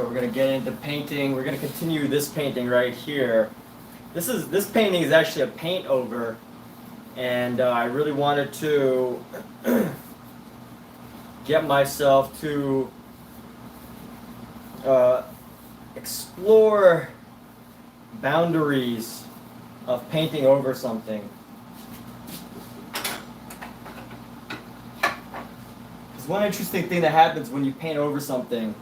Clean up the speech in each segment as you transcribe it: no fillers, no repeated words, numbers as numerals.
So we're gonna get into painting. We're gonna continue this painting right here. This painting is actually a paint over, and I really wanted to get myself to explore boundaries of painting over something. Because one interesting thing that happens when you paint over something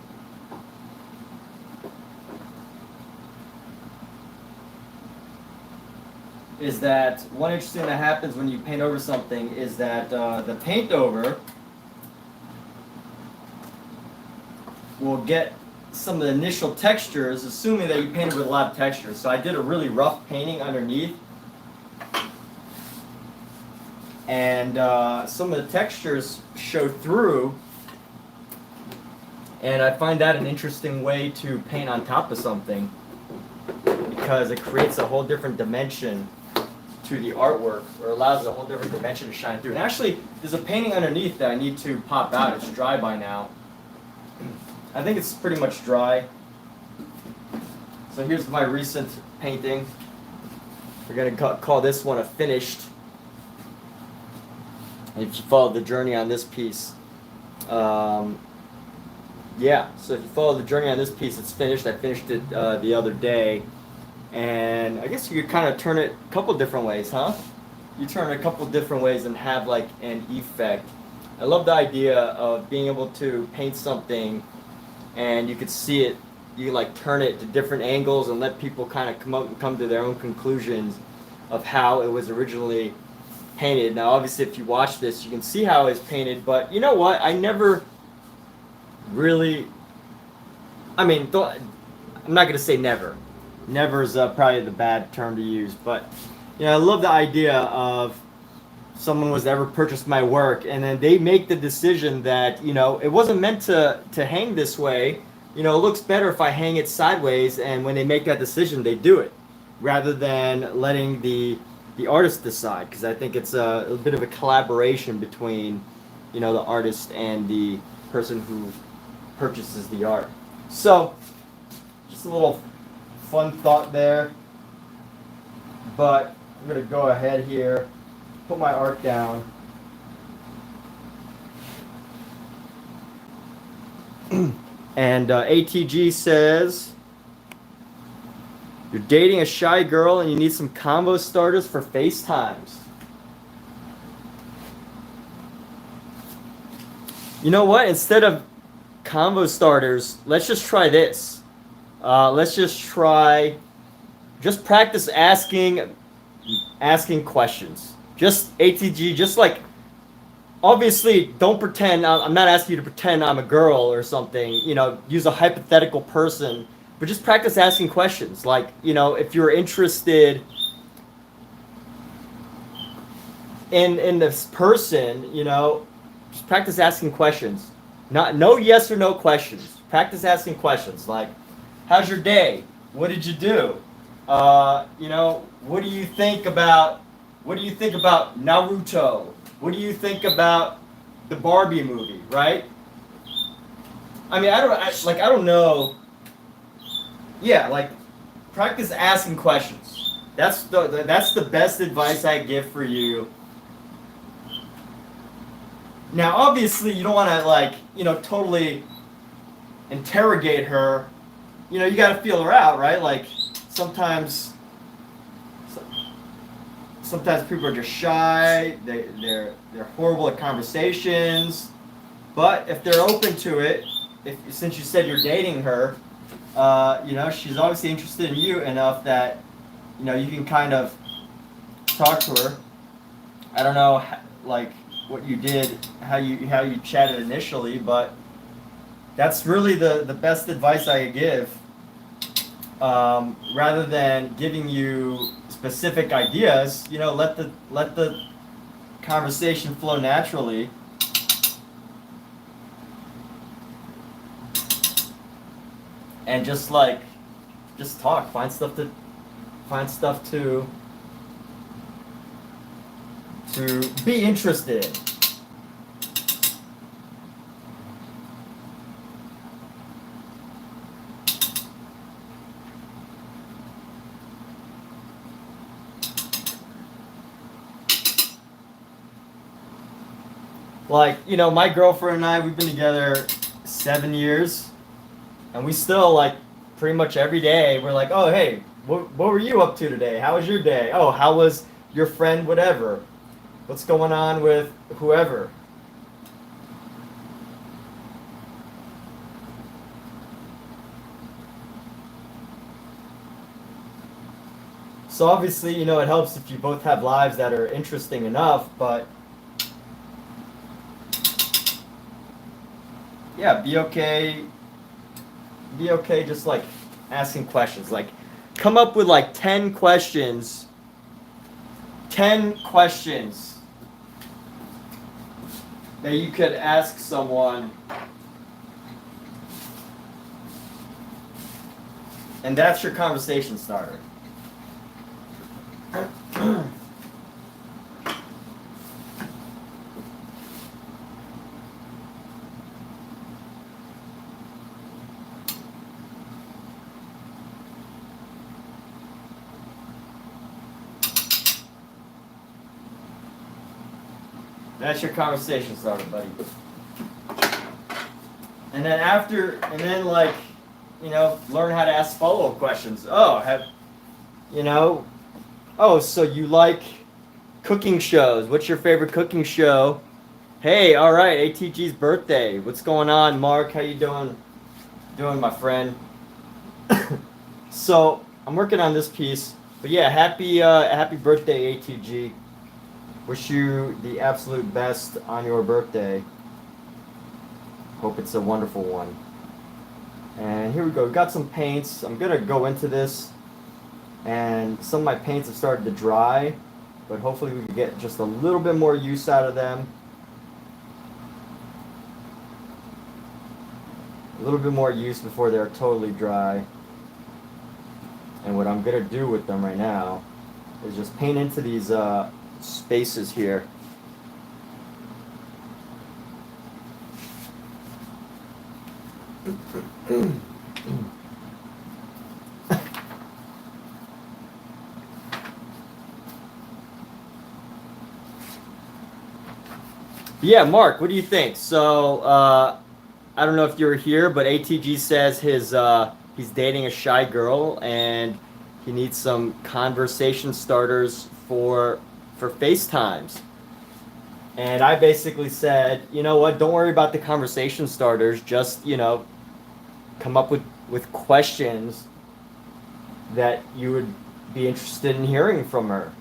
is that the paint over will get some of the initial textures, assuming that you painted with a lot of textures. So I did a really rough painting underneath, and some of the textures show through, and I find that an interesting way to paint on top of something, because it creates a whole different dimension to the artwork, or allows a whole different dimension to shine through. And actually, there's a painting underneath that I need to pop out. It's dry by now. I think it's pretty much dry. So here's my recent painting. We're going to call this one a finished. If you follow the journey on this piece. Yeah, so if you follow the journey on this piece, it's finished. I finished it the other day. And I guess you could kind of turn it a couple different ways, huh? You turn it a couple different ways and have like an effect. I love the idea of being able to paint something and you could see it, you can like turn it to different angles and let people kind of come to their own conclusions of how it was originally painted. Now obviously if you watch this, you can see how it was painted, but you know what? I never really, I'm not going to say never. Never is probably the bad term to use, but I love the idea of someone was to ever purchase my work and then they make the decision that it wasn't meant to hang this way. It looks better if I hang it sideways, and when they make that decision, they do it rather than letting the artist decide, because I think it's a bit of a collaboration between the artist and the person who purchases the art. So just a little fun thought there, but I'm going to go ahead here, put my art down. And ATG says, you're dating a shy girl and you need some combo starters for FaceTimes. You know what? Instead of combo starters, let's just try this. Let's just practice asking questions. Just ATG, just like, obviously don't pretend, I'm not asking you to pretend I'm a girl or something, use a hypothetical person, but just practice asking questions. Like, if you're interested in this person, just practice asking questions. No yes or no questions. Practice asking questions like, how's your day? What did you do? What do you think about Naruto? What do you think about the Barbie movie, right? I don't know. Yeah, like, practice asking questions. That's the best advice I give for you. Now, obviously, you don't want to totally interrogate her. You got to feel her out, right? Like, sometimes people are just shy. They're horrible at conversations. But if they're open to it, since you said you're dating her, she's obviously interested in you enough that you can kind of talk to her. I don't know like what you did, how you chatted initially, but that's really the best advice I could give. Rather than giving you specific ideas, let the conversation flow naturally. And just talk, find stuff to be interested in. Like, you know, my girlfriend and I, we've been together 7 years, and we still, like, pretty much every day, we're like, oh, hey, what were you up to today? How was your day? Oh, how was your friend, whatever? What's going on with whoever? So obviously, you know, it helps if you both have lives that are interesting enough, but yeah, be okay just like asking questions. Like come up with like 10 questions. 10 questions that you could ask someone, and that's your conversation starter. That's your conversation starter, buddy. And then like, you know, learn how to ask follow-up questions. You know, oh, so you like cooking shows. What's your favorite cooking show? Hey, all right, ATG's birthday. What's going on, Mark? How you doing, my friend? So I'm working on this piece, but yeah, happy birthday, ATG. Wish you the absolute best on your birthday. Hope it's a wonderful one. And here we go. We've got some paints. I'm gonna go into this, and some of my paints have started to dry, but hopefully we can get just a little bit more use out of them. A little bit more use before they're totally dry. And what I'm gonna do with them right now is just paint into these spaces here. Yeah, Mark, what do you think? So, I don't know if you were here, but ATG says he's dating a shy girl and he needs some conversation starters for FaceTimes. And I basically said, you know what, don't worry about the conversation starters, just, you know, come up with questions that you would be interested in hearing from her.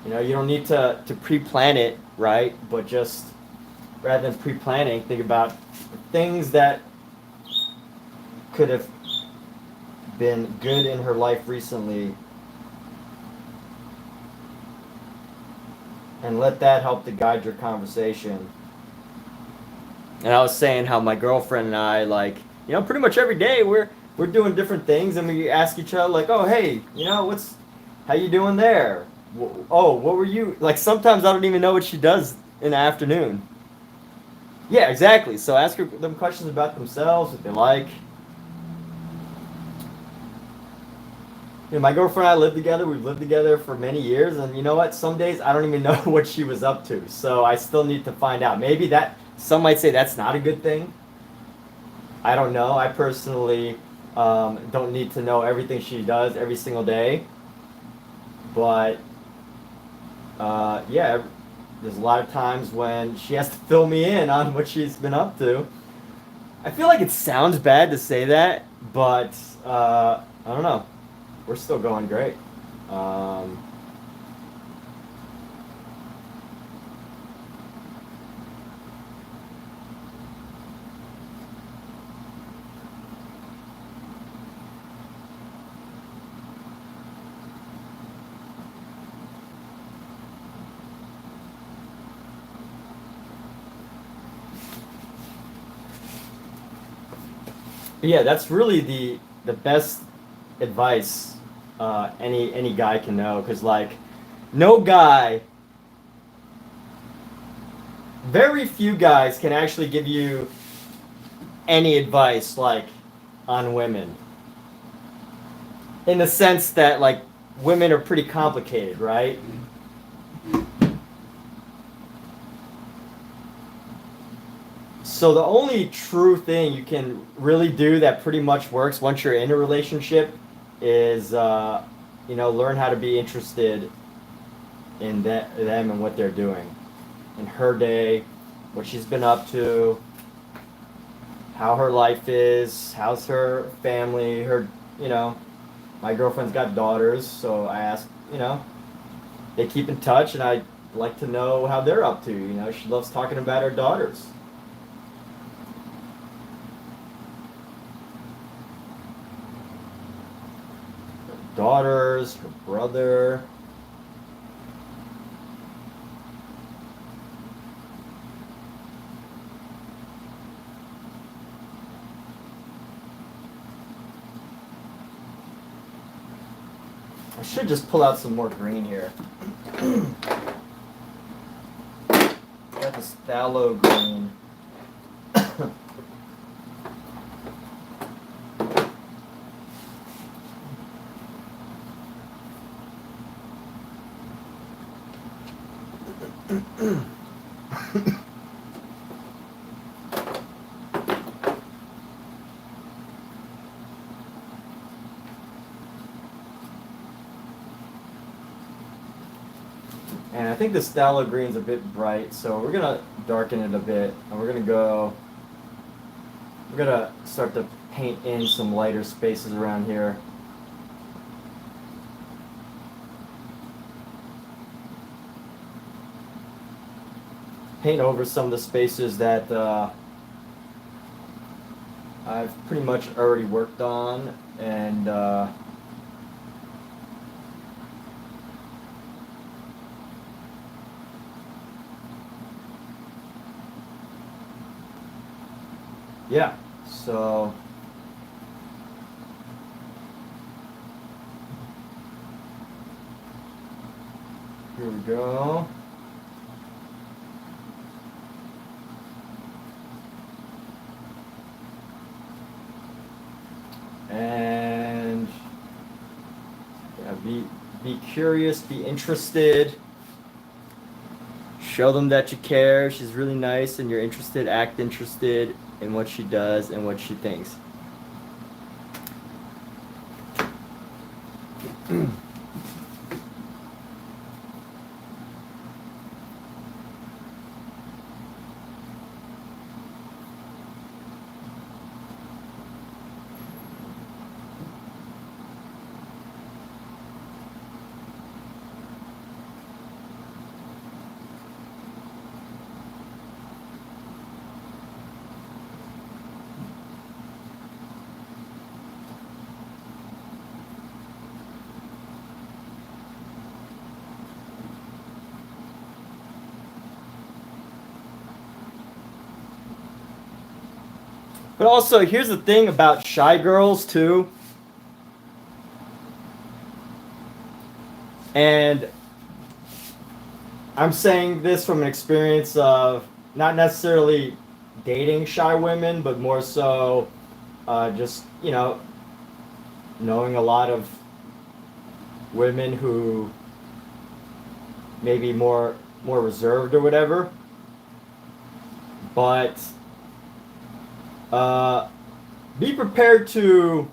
You know, you don't need to pre-plan it, right? But just rather than pre-planning, think about things that could have been good in her life recently, and let that help to guide your conversation. And I was saying how my girlfriend and I, like, you know, pretty much every day we're doing different things, and we ask each other like, oh, hey, you know, how you doing there? Oh, what were you like? Sometimes I don't even know what she does in the afternoon. Yeah, exactly. So ask them questions about themselves, what they like. You know, my girlfriend and I live together. We've lived together for many years, and you know what? Some days I don't even know what she was up to. So I still need to find out. Maybe some might say that's not a good thing. I don't know. I personally don't need to know everything she does every single day. But yeah, there's a lot of times when she has to fill me in on what she's been up to. I feel like it sounds bad to say that, but I don't know. We're still going great. Yeah, that's really the best advice any guy can know, because like no guy, very few guys can actually give you any advice like on women, in the sense that like women are pretty complicated, right? So the only true thing you can really do that pretty much works once you're in a relationship is, learn how to be interested in them and what they're doing, in her day, what she's been up to, how her life is, how's her family, my girlfriend's got daughters, so I ask, they keep in touch, and I like to know how they're up to. She loves talking about her daughters. Her brother. I should just pull out some more green here. Got this phthalo green. And I think this phthalo green's a bit bright, so we're gonna darken it a bit, and we're gonna start to paint in some lighter spaces around here. Paint over some of the spaces that I've pretty much already worked on, and yeah, so here we go. And yeah, be curious, be interested. Show them that you care. She's really nice and you're interested. Act interested in what she does and what she thinks. But also, here's the thing about shy girls, too. And I'm saying this from an experience of not necessarily dating shy women, but more so just, knowing a lot of women who may be more reserved or whatever. But be prepared to,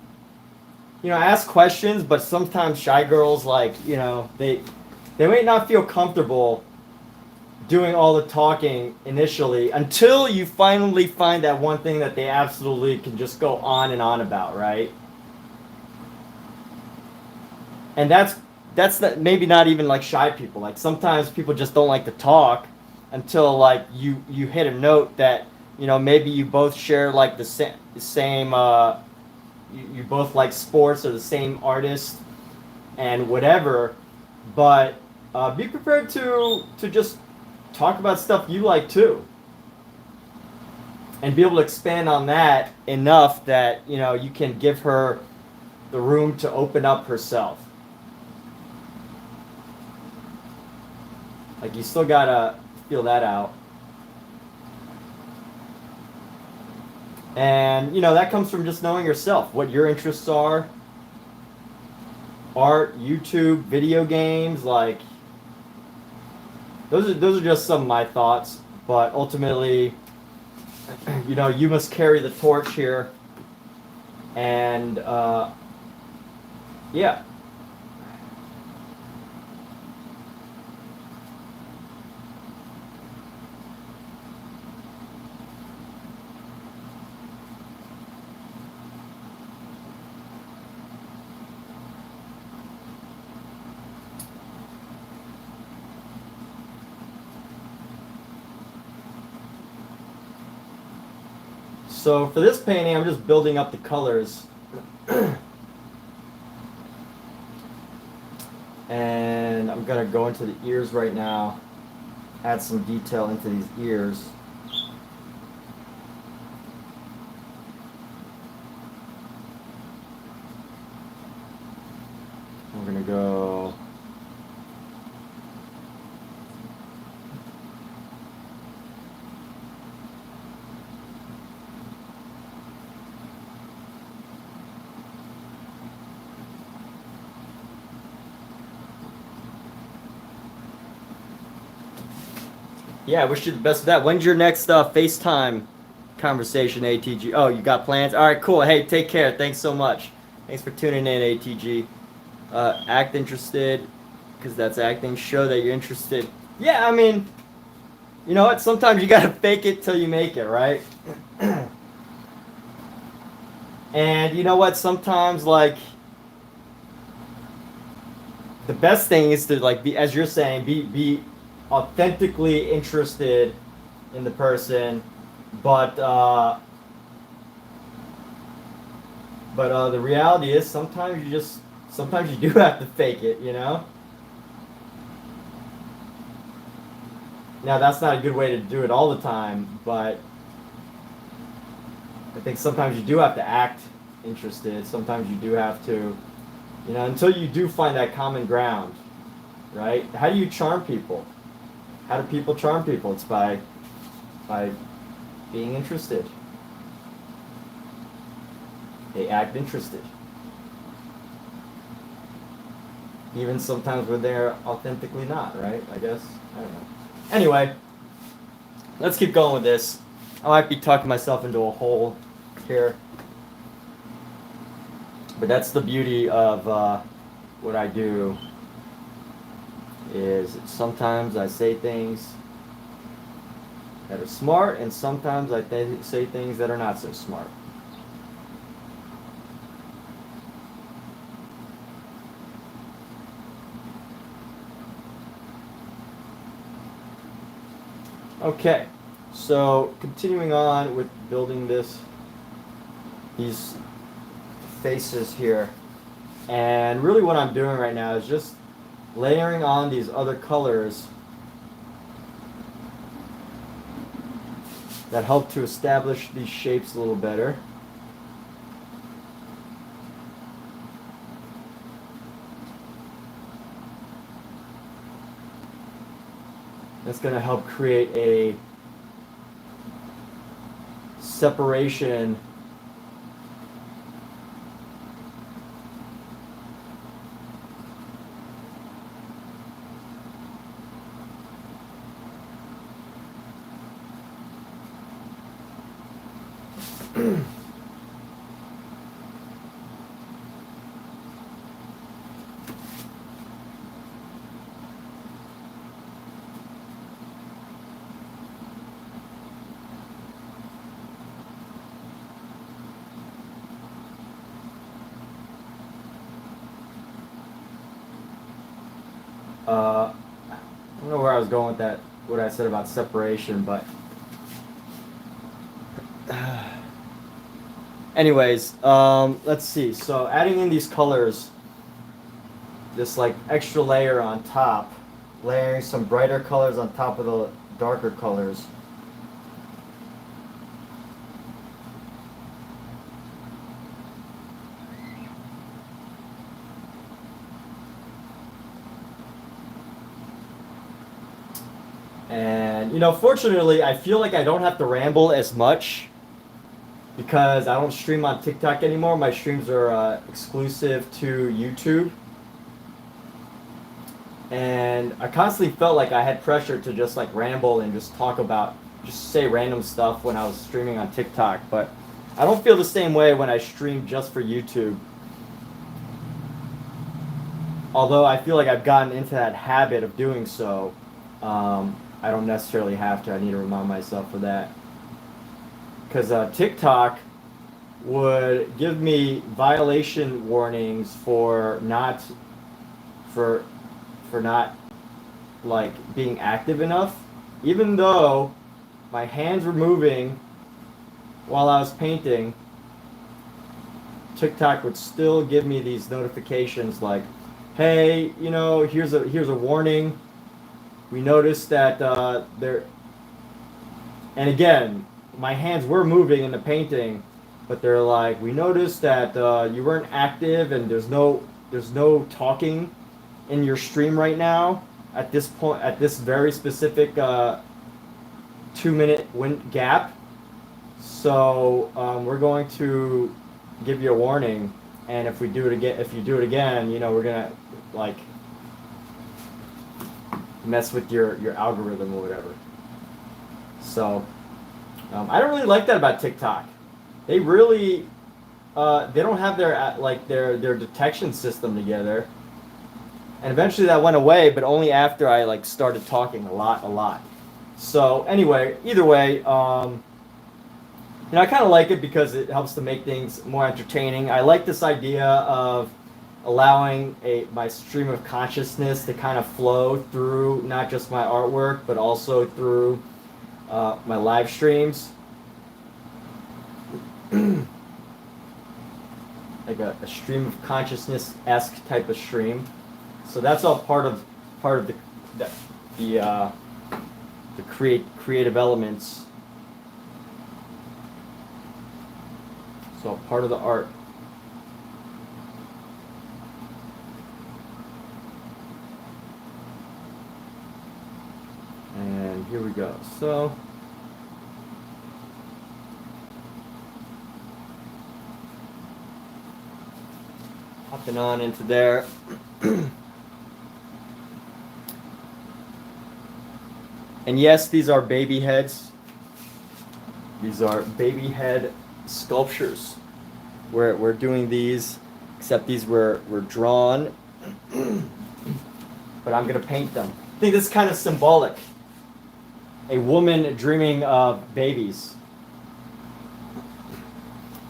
ask questions, but sometimes shy girls, they might not feel comfortable doing all the talking initially until you finally find that one thing that they absolutely can just go on and on about, right? And that's maybe not even like shy people. Like sometimes people just don't like to talk until you hit a note that maybe you both share like the same you both like sports or the same artist and whatever, but be prepared to just talk about stuff you like too, and be able to expand on that enough that you can give her the room to open up herself. Like you still gotta feel that out. And, that comes from just knowing yourself, what your interests are. Art, YouTube, video games, those are just some of my thoughts. But ultimately, you know, you must carry the torch here. And yeah. So for this painting, I'm just building up the colors. And I'm gonna go into the ears right now, add some detail into these ears. I'm gonna go yeah, I wish you the best of that. When's your next FaceTime conversation, ATG? Oh, you got plans? All right, cool. Hey, take care. Thanks so much. Thanks for tuning in, ATG. Act interested, because that's acting. Show that you're interested. Yeah, I mean, you know what? Sometimes you gotta fake it till you make it, right? And you know what? Sometimes, like, the best thing is to, like, be, as you're saying, be authentically interested in the person, but the reality is sometimes you do have to fake it, you know. Now that's not a good way to do it all the time, but I think sometimes you do have to act interested. Sometimes you do have to, you know, until you do find that common ground, right? How do you charm people? How do people charm people? It's by being interested. They act interested. Even sometimes when they're authentically not, right? I guess. I don't know. Anyway, let's keep going with this. I might be talking myself into a hole here. But that's the beauty of what I do. Is sometimes I say things that are smart, and sometimes I say things that are not so smart. Okay, so continuing on with building these faces here, and really what I'm doing right now is just layering on these other colors that help to establish these shapes a little better. That's going to help create a separation I don't know where I was going with that, what I said about separation, but anyways, let's see. So adding in these colors, this like extra layer on top, layering some brighter colors on top of the darker colors. And, you know, fortunately, I feel like I don't have to ramble as much because I don't stream on TikTok anymore. My streams are exclusive to YouTube. And I constantly felt like I had pressure to just like ramble and just talk about just say random stuff when I was streaming on TikTok, but I don't feel the same way when I stream just for YouTube. Although I feel like I've gotten into that habit of doing so, I don't necessarily have to. I need to remind myself of that. Because TikTok would give me violation warnings for not like being active enough, even though my hands were moving while I was painting. TikTok would still give me these notifications like, hey, you know, here's a warning. We noticed that there, and again, my hands were moving in the painting, but they're like, we noticed that you weren't active and there's no talking in your stream right now at this point, at this very specific 2-minute gap. So we're going to give you a warning, and if you do it again, you know, we're gonna like mess with your algorithm or whatever. So I don't really like that about TikTok. They really they don't have their detection system together. And eventually that went away, but only after I like started talking a lot. So anyway, either way, you know, I kind of like it because it helps to make things more entertaining. I like this idea of allowing my stream of consciousness to kind of flow through not just my artwork, but also through my live streams. Like a stream of consciousness-esque type of stream. So that's all part of the creative elements. So part of the art. And here we go. So hopping on into there. And yes, these are baby heads. These are baby head sculptures. We're doing these, except these were drawn, but I'm gonna paint them. I think this is kind of symbolic. A woman dreaming of babies.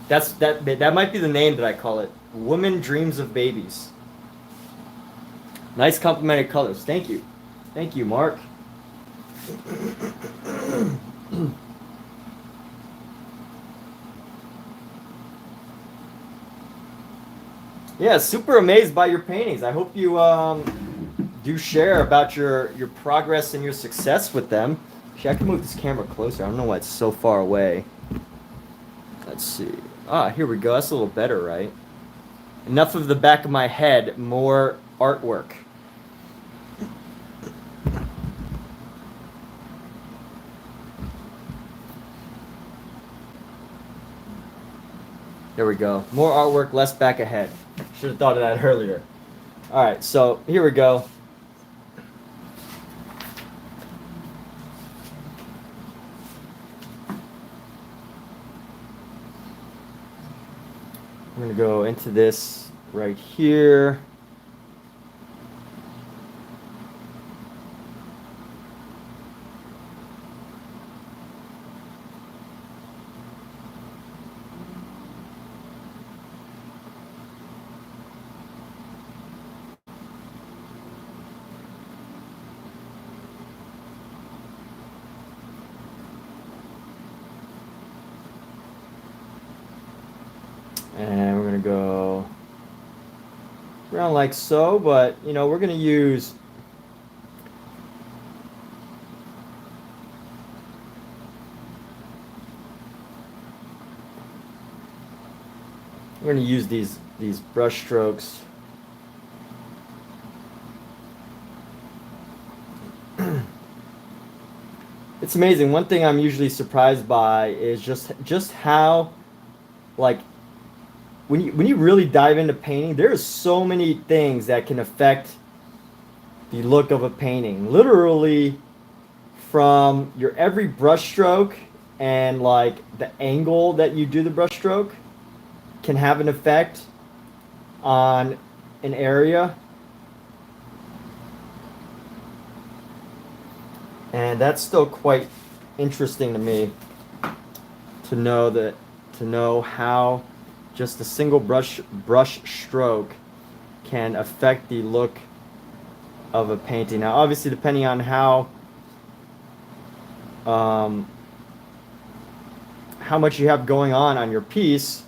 That might be the name that I call it. Woman dreams of babies. Nice complementary colors. Thank you, Mark. Yeah, super amazed by your paintings. I hope you do share about your progress and your success with them. Actually, I can move this camera closer. I don't know why it's so far away. Let's see. Ah, here we go. That's a little better, right? Enough of the back of my head, more artwork. There we go. More artwork, less back ahead. Should have thought of that earlier. All right, so here we go. I'm going to go into this right here. And we're going to go around like so, but, you know, we're going to use these brush strokes. It's amazing. One thing I'm usually surprised by is just how, like, when you really dive into painting, there's so many things that can affect the look of a painting. Literally from your every brush stroke and like the angle that you do the brush stroke can have an effect on an area. And that's still quite interesting to me to know how just a single brush stroke can affect the look of a painting. Now obviously depending on how much you have going on your piece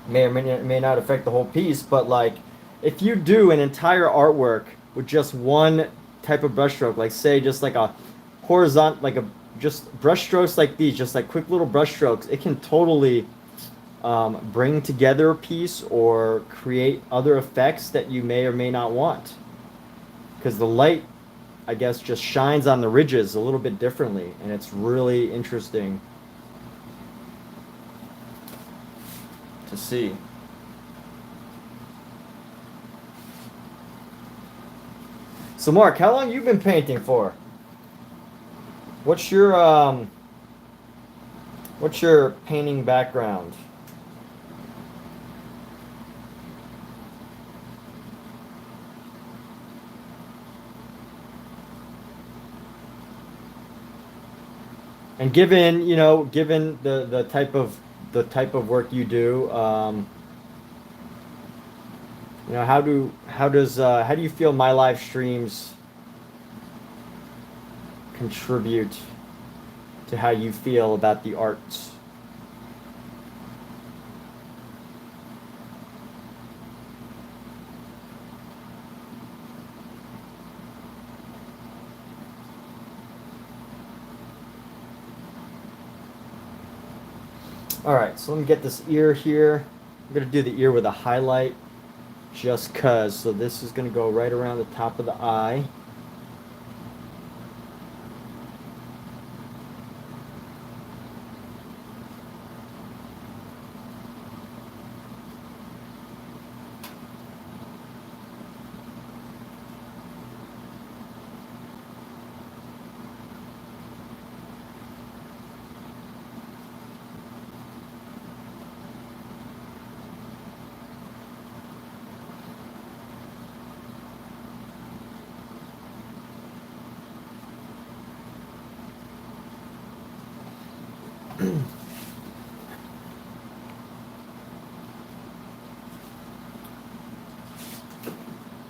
may or may not affect the whole piece, but like if you do an entire artwork with just one type of brush stroke, like say just like a horizontal, like a just brush strokes like these, just like quick little brush strokes, it can totally bring together a piece or create other effects that you may or may not want, because the light, I guess, just shines on the ridges a little bit differently, and it's really interesting to see. So Mark, how long you been painting for? What's your painting background? And given the type of work you do, how do you feel my live streams contribute to how you feel about the arts? All right, so let me get this ear here. I'm gonna do the ear with a highlight just cause. So this is gonna go right around the top of the eye.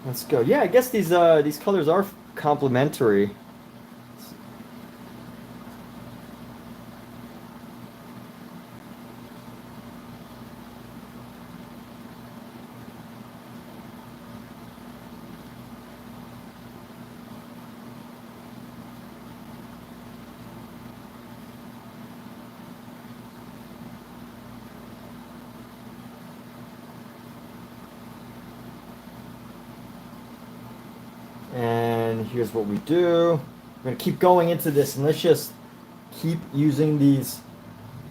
Let's go. Yeah, I guess these colors are complementary. And here's what we do. We're going to keep going into this, and let's just keep using these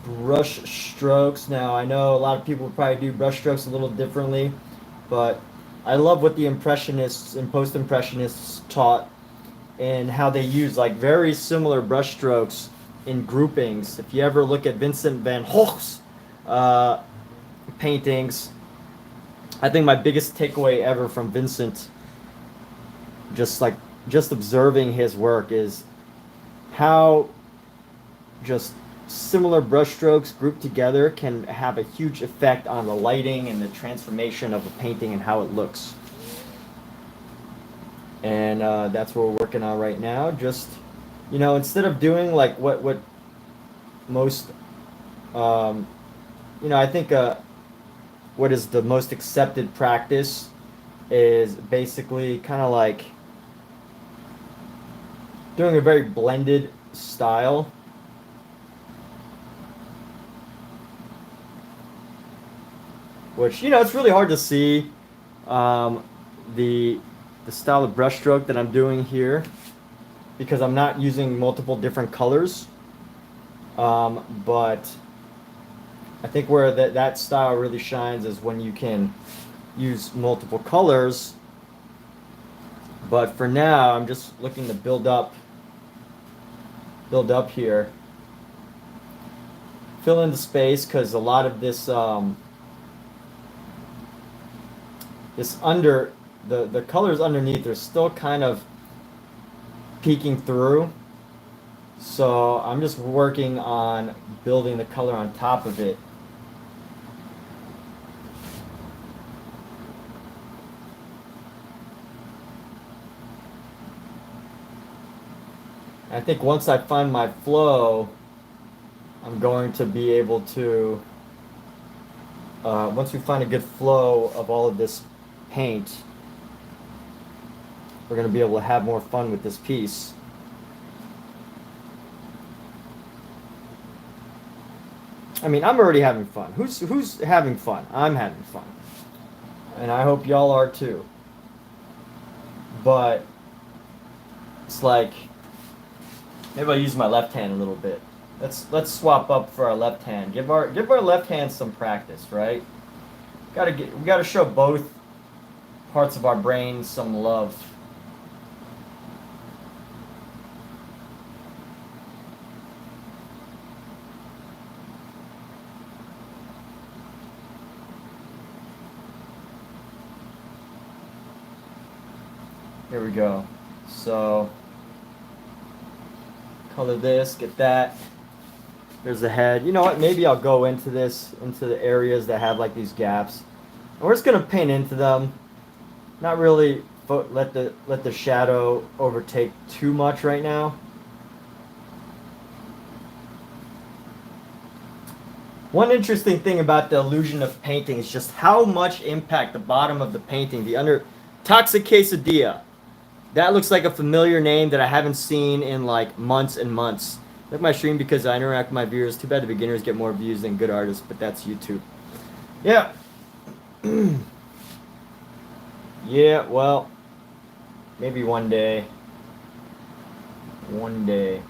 brush strokes. Now, I know a lot of people probably do brush strokes a little differently, but I love what the Impressionists and Post-Impressionists taught and how they use like very similar brush strokes in groupings. If you ever look at Vincent van Gogh's paintings, I think my biggest takeaway ever from Vincent, just observing his work, is how just similar brush strokes grouped together can have a huge effect on the lighting and the transformation of a painting and how it looks. And that's what we're working on right now. Just, instead of doing like what most, I think what is the most accepted practice is basically kind of like doing a very blended style. Which, it's really hard to see the style of brushstroke that I'm doing here because I'm not using multiple different colors. But I think where that style really shines is when you can use multiple colors. But for now, I'm just looking to build up build up here. Fill in the space because a lot of this this under the colors underneath are still kind of peeking through. So I'm just working on building the color on top of it. I think once I find my flow, I'm going to be able to, once we find a good flow of all of this paint, we're going to be able to have more fun with this piece. I mean, I'm already having fun. Who's having fun? I'm having fun. And I hope y'all are too. But it's like, maybe I'll use my left hand a little bit. Let's swap up for our left hand. Give our left hand some practice, right? We gotta show both parts of our brain some love. Here we go. So color this, get that. There's the head. You know what? Maybe I'll go into the areas that have like these gaps. And we're just gonna paint into them. Not really let the shadow overtake too much right now. One interesting thing about the illusion of painting is just how much impact the bottom of the painting, the under Toxic Quesadilla. That looks like a familiar name that I haven't seen in like months and months. Like my stream because I interact with my viewers. Too bad the beginners get more views than good artists, but that's YouTube. Yeah. Yeah, well, maybe one day. One day.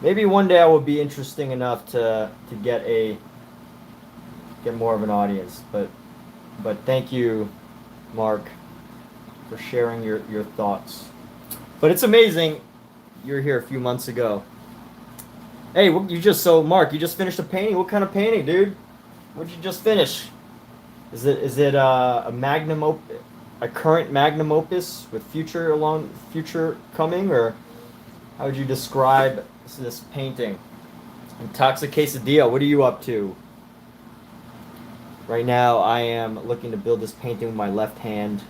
Maybe one day I will be interesting enough to get more of an audience. But thank you, Mark, for sharing your thoughts. But it's amazing you're here a few months ago. Hey, Mark, you just finished a painting? What kind of painting, dude? What'd you just finish? Is it a current magnum opus with future coming, or how would you describe this painting? And Toxic Quesadilla, what are you up to? Right now, I am looking to build this painting with my left hand.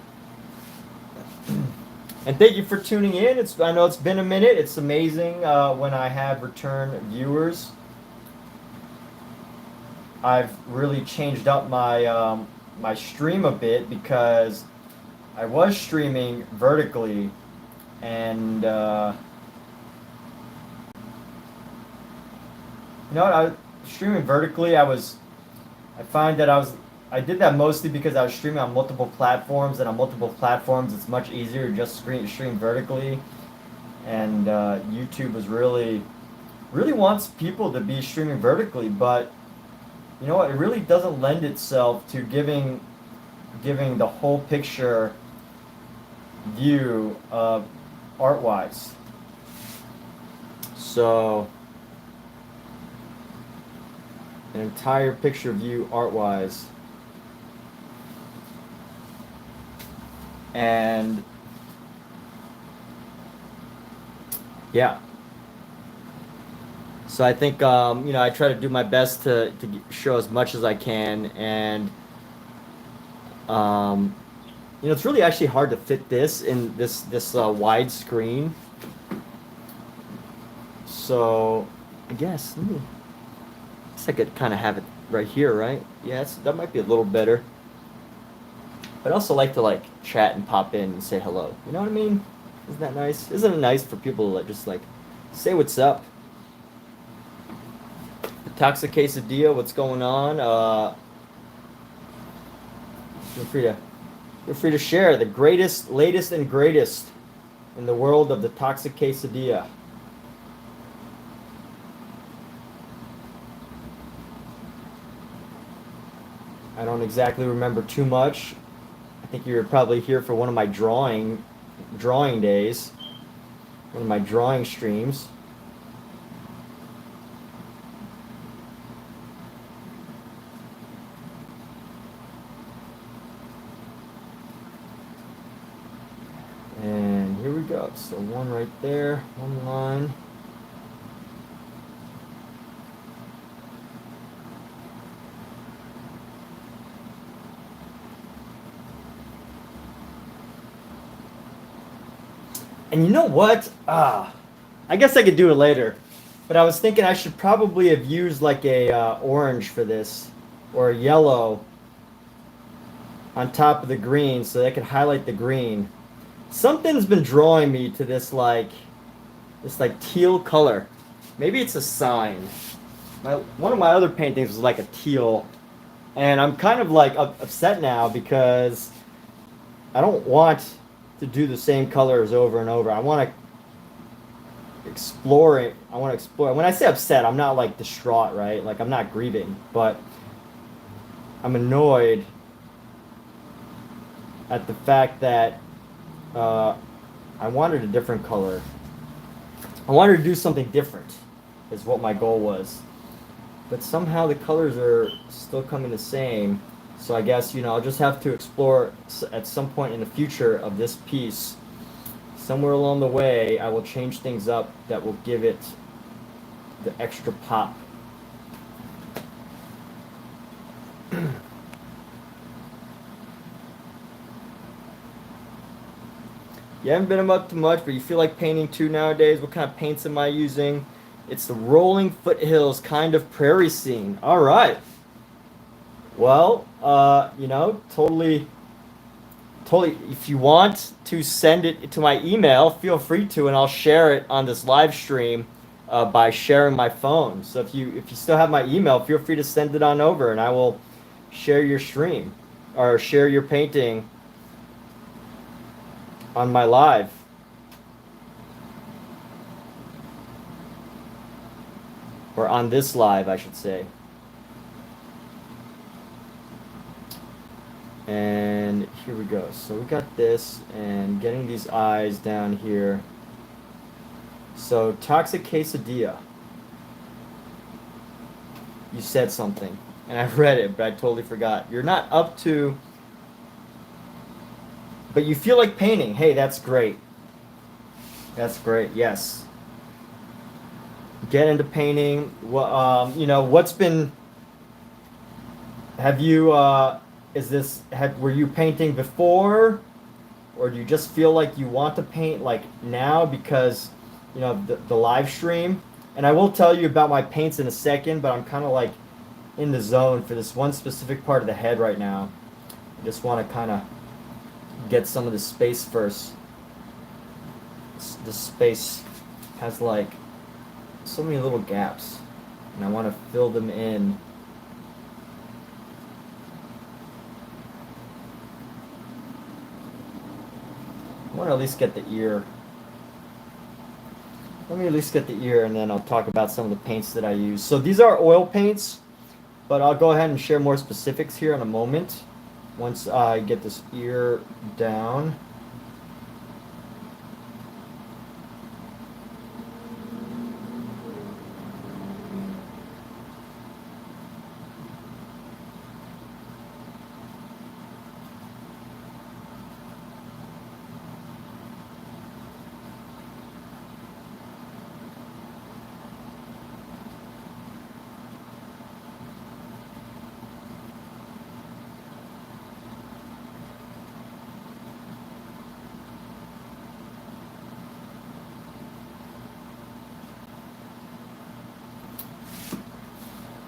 And thank you for tuning in. I know it's been a minute. It's amazing when I have return viewers. I've really changed up my my stream a bit because I was streaming vertically, and you know what? I was streaming vertically. I did that mostly because I was streaming on multiple platforms, and on multiple platforms it's much easier to just stream vertically. And YouTube was really wants people to be streaming vertically, but you know what? It really doesn't lend itself to giving the whole picture view art-wise. So an entire picture view art-wise. And yeah, so I think I try to do my best to show as much as I can, and it's really actually hard to fit this in this wide screen. So I guess I could kind of have it right here, right? Yeah, that might be a little better. But I also like to chat and pop in and say hello. You know what I mean? Isn't that nice? Isn't it nice for people to just say what's up? The Toxic Quesadilla, what's going on? Feel free to share the latest and greatest in the world of the Toxic Quesadilla. I don't exactly remember too much. I think you were probably here for one of my drawing days, one of my drawing streams. So one right there, one line. And you know what? I guess I could do it later. But I was thinking I should probably have used like a orange for this, or a yellow on top of the green so that could highlight the green. Something's been drawing me to this like teal color. Maybe it's a sign. One of my other paintings was like a teal, and I'm kind of like upset now because I don't want to do the same colors over and over. I want to explore it. I want to explore. When I say upset, I'm not like distraught, right? Like I'm not grieving, but I'm annoyed at the fact that I wanted a different color. I wanted to do something different, is what my goal was. But somehow the colors are still coming the same. So I guess, I'll just have to explore at some point in the future of this piece. Somewhere along the way, I will change things up that will give it the extra pop. You haven't been up to much, but you feel like painting too nowadays. What kind of paints am I using? It's the rolling foothills kind of prairie scene. All right. Well, totally. If you want to send it to my email, feel free to, and I'll share it on this live stream by sharing my phone. So if you still have my email, feel free to send it on over, and I will share your stream or share your painting on my live. Or on this live, I should say. And here we go. So we got this, and getting these eyes down here. So toxic quesadilla. You said something, and I read it, but I totally forgot. You're not up to, but you feel like painting. Hey, that's great. That's great. Yes. Get into painting. What's been? Have you? Were you painting before, or do you just feel like you want to paint like now because, the live stream? And I will tell you about my paints in a second, but I'm kind of like in the zone for this one specific part of the head right now. I just want to kind of get some of the space first. This space has like so many little gaps, and I want to fill them in. I want to at least get the ear. Let me at least get the ear, and then I'll talk about some of the paints that I use. So these are oil paints, but I'll go ahead and share more specifics here in a moment once I get this ear down.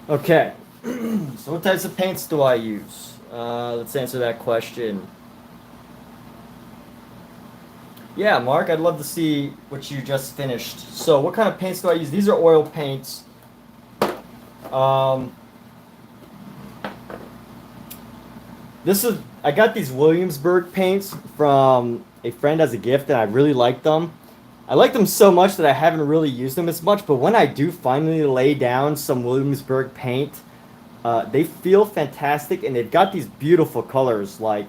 Okay, so what types of paints do I use? Let's answer that question. Yeah, Mark, I'd love to see what you just finished. So what kind of paints do I use? These are oil paints. I got these Williamsburg paints from a friend as a gift, and I really like them. I like them so much that I haven't really used them as much, but when I do finally lay down some Williamsburg paint, they feel fantastic, and they've got these beautiful colors. Like,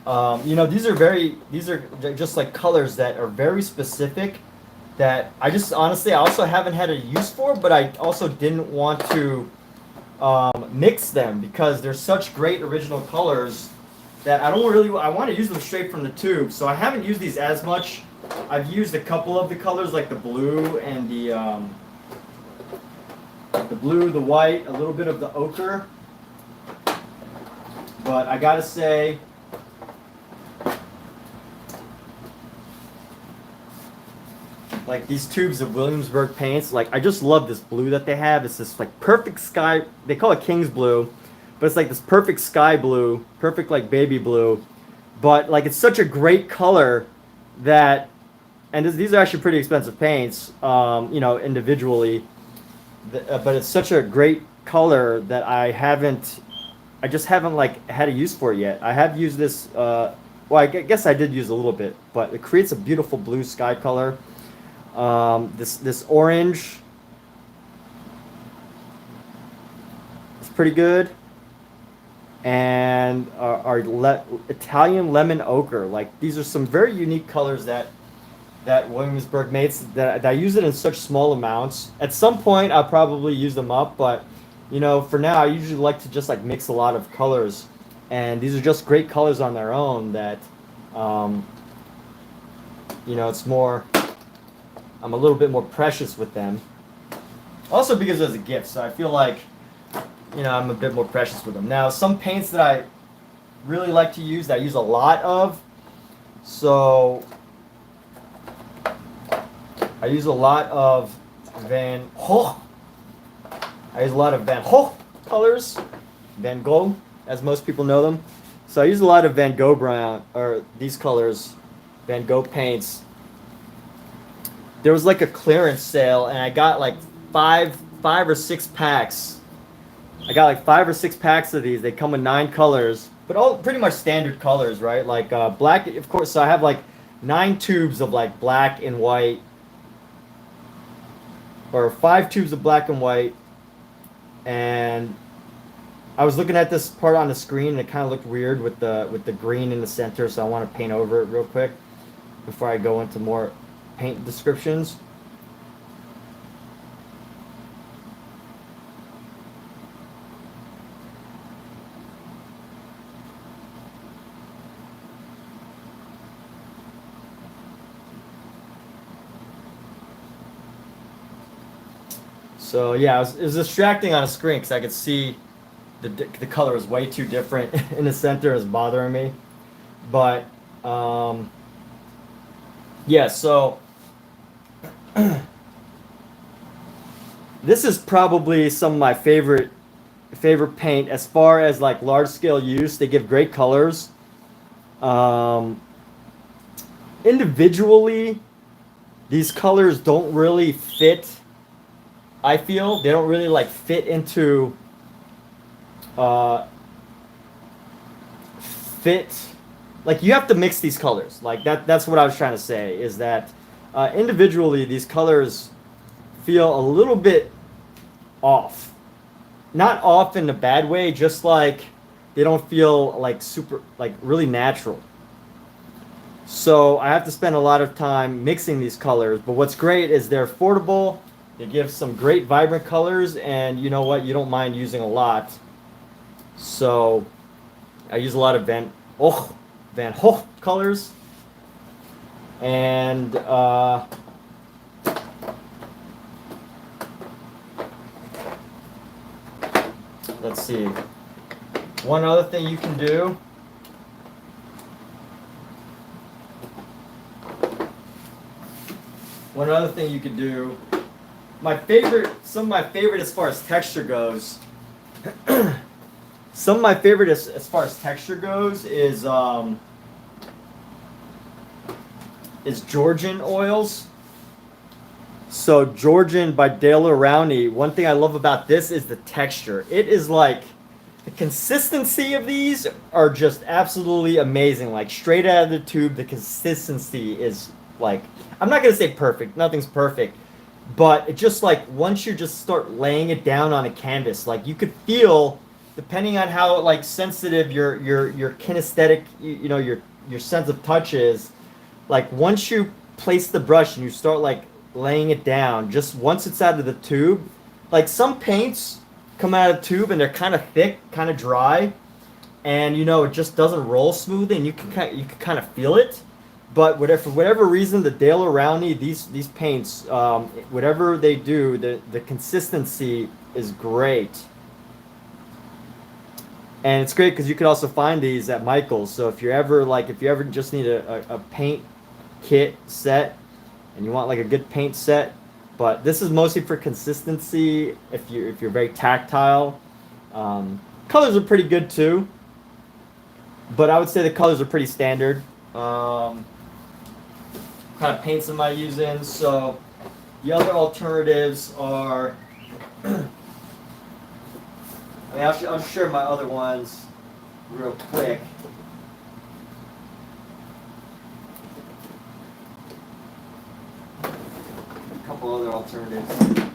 these are just like colors that are very specific that I also haven't had a use for, but I also didn't want to mix them because they're such great original colors that I want to use them straight from the tube. So I haven't used these as much I've used a couple of the colors, like the blue and the blue, the white, a little bit of the ochre. But I gotta say, like these tubes of Williamsburg paints, like I just love this blue that they have. It's this like perfect sky, they call it King's blue, but it's like this perfect sky blue, perfect like baby blue. But like it's such a great color that, and these are actually pretty expensive paints, you know, individually. But it's such a great color that I just haven't like had a use for it yet. I have used this, well, I guess I did use a little bit, but it creates a beautiful blue sky color. This orange is pretty good, and our Italian lemon ochre. Like these are some very unique colors that Williamsburg makes. That I use it in such small amounts. At some point, I'll probably use them up, but you know, for now, I usually like to just like mix a lot of colors, and these are just great colors on their own. That you know, it's more. I'm a little bit more precious with them. Also because it's a gift, so I feel like, you know, I'm a bit more precious with them. Now, some paints that I really like to use, that I use a lot of, so I use a lot of Van Gogh. I use a lot of Van Gogh colors, Van Gogh, as most people know them. So I use a lot of Van Gogh brown, or these colors, Van Gogh paints. There was like a clearance sale, and I got like five or six packs. I got like 5 or 6 packs of these. They come with 9 colors, but all pretty much standard colors, right? Like black, of course. So I have like 9 tubes of like black and white, or 5 tubes of black and white. And I was looking at this part on the screen, and it kind of looked weird with the green in the center. So I want to paint over it real quick before I go into more paint descriptions. So yeah, it was distracting on a screen because I could see the color was way too different in the center. It was bothering me. But yeah, so this is probably some of my favorite paint as far as like large scale use. They give great colors. Individually, these colors don't really fit. I feel they don't really like fit into like you have to mix these colors. Like that's what I was trying to say, is that individually these colors feel a little bit off. Not off in a bad way, just like they don't feel like super, like really natural. So I have to spend a lot of time mixing these colors, but what's great is they're affordable. They give some great vibrant colors, and you know what? You don't mind using a lot. So I use a lot of Van Gogh colors. And let's see. One other thing you can do. Some of my favorite as far as texture goes. Some of my favorite as far as texture goes is Georgian oils. So Georgian by Dale Rowney. One thing I love about this is the texture. It is like the consistency of these are just absolutely amazing. Like straight out of the tube, the consistency is like, I'm not gonna say perfect. Nothing's perfect. But it just like once you just start laying it down on a canvas, like you could feel, depending on how like sensitive your kinesthetic, you know, your sense of touch is, like once you place the brush and you start like laying it down, just once it's out of the tube, like some paints come out of the tube and they're kind of thick, kind of dry, and you know it just doesn't roll smoothly, and you can kind of feel it. But whatever, for whatever reason, the Dale Rowney, these paints, whatever they do, the consistency is great. And it's great because you can also find these at Michael's. So if you ever just need a paint kit set and you want like a good paint set, but this is mostly for consistency. If you're very tactile, colors are pretty good too. But I would say the colors are pretty standard. Kind of paints am I using? So the other alternatives are. I mean, I'll share my other ones real quick. A couple other alternatives.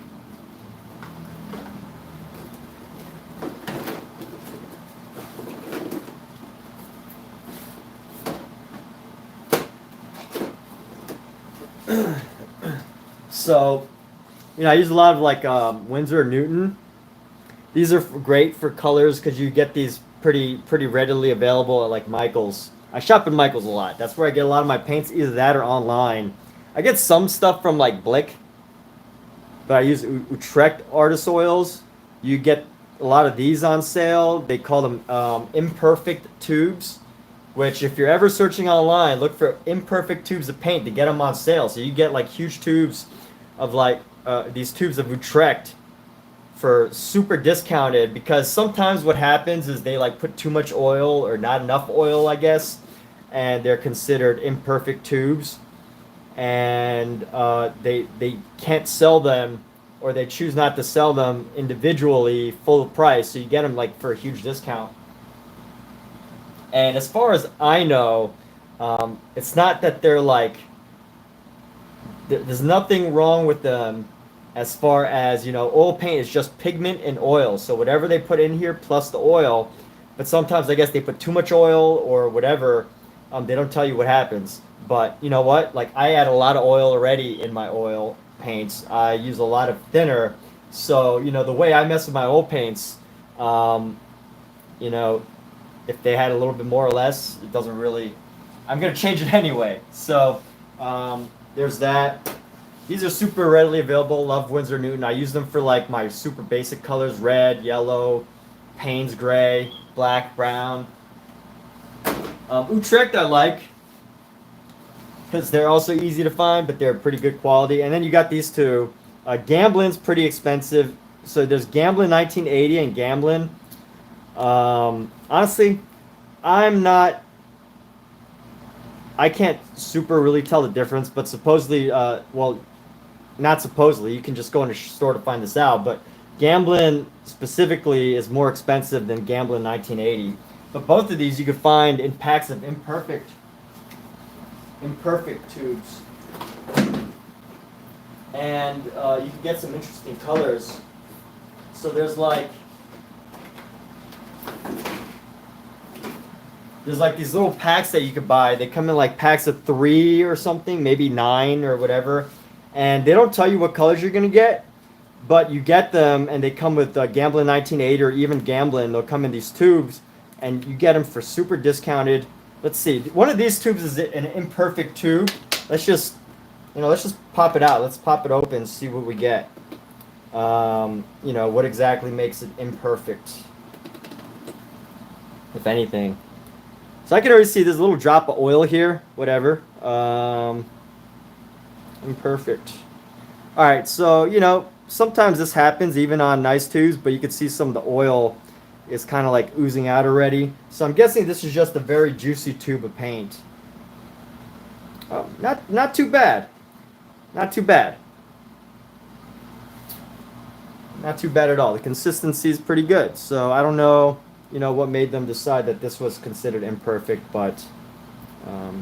So, I use a lot of like Winsor & Newton. These are great for colors because you get these pretty readily available at like Michael's. I shop at Michael's a lot. That's where I get a lot of my paints, either that or online. I get some stuff from like Blick, but I use Utrecht artist oils. You get a lot of these on sale. They call them imperfect tubes, which if you're ever searching online, look for imperfect tubes of paint to get them on sale. So you get like huge tubes of like these tubes of Utrecht for super discounted, because sometimes what happens is they like put too much oil or not enough oil, I guess, and they're considered imperfect tubes, and they can't sell them, or they choose not to sell them individually full price, so you get them like for a huge discount. And as far as I know, it's not that they're like, there's nothing wrong with them as far as, oil paint is just pigment and oil. So whatever they put in here plus the oil, but sometimes I guess they put too much oil or whatever. They don't tell you what happens. But you know what? Like, I add a lot of oil already in my oil paints. I use a lot of thinner. So, the way I mess with my oil paints, if they had a little bit more or less, it doesn't really, I'm going to change it anyway. So, there's that. These are super readily available. Love Winsor & Newton. I use them for like my super basic colors: red, yellow, Payne's gray, black, brown. Utrecht I like because they're also easy to find, but they're pretty good quality. And then you got these two. Gamblin's pretty expensive. So there's Gamblin 1980 and Gamblin. Honestly, I can't super really tell the difference, but supposedly, not supposedly, you can just go in a store to find this out, but Gamblin specifically is more expensive than Gamblin 1980. But both of these you can find in packs of imperfect tubes. And you can get some interesting colors. So there's like these little packs that you could buy. They come in like packs of 3 or something, maybe 9 or whatever. And they don't tell you what colors you're going to get, but you get them, and they come with Gamblin 1980 or even Gamblin. They'll come in these tubes, and you get them for super discounted. Let's see. One of these tubes is an imperfect tube. Let's just pop it out. Let's pop it open and see what we get. What exactly makes it imperfect, if anything. So I can already see there's a little drop of oil here, whatever. Imperfect. All right, so, sometimes this happens even on nice tubes, but you can see some of the oil is kind of like oozing out already. So I'm guessing this is just a very juicy tube of paint. Not too bad. Not too bad. Not too bad at all. The consistency is pretty good. So I don't know, what made them decide that this was considered imperfect, but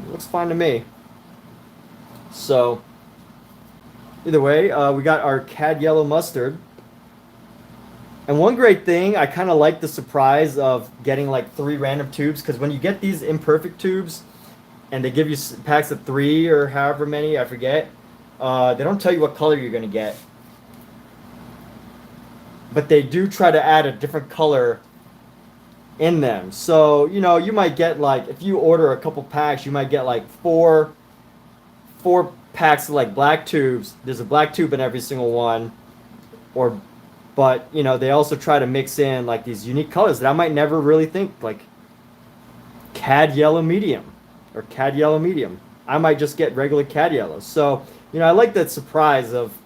looks fine to me. So either way, we got our cad yellow mustard. And one great thing, I kind of like the surprise of getting like 3 random tubes, because when you get these imperfect tubes and they give you packs of 3 or however many, I forget, they don't tell you what color you're going to get. But they do try to add a different color in them. So, you might get like, if you order a couple packs, you might get like 4 4 packs of like black tubes. There's a black tube in every single one, or but you know they also try to mix in like these unique colors that I might never really think like cad yellow medium or cad yellow medium. I might just get regular cad yellow. So you know I like that surprise of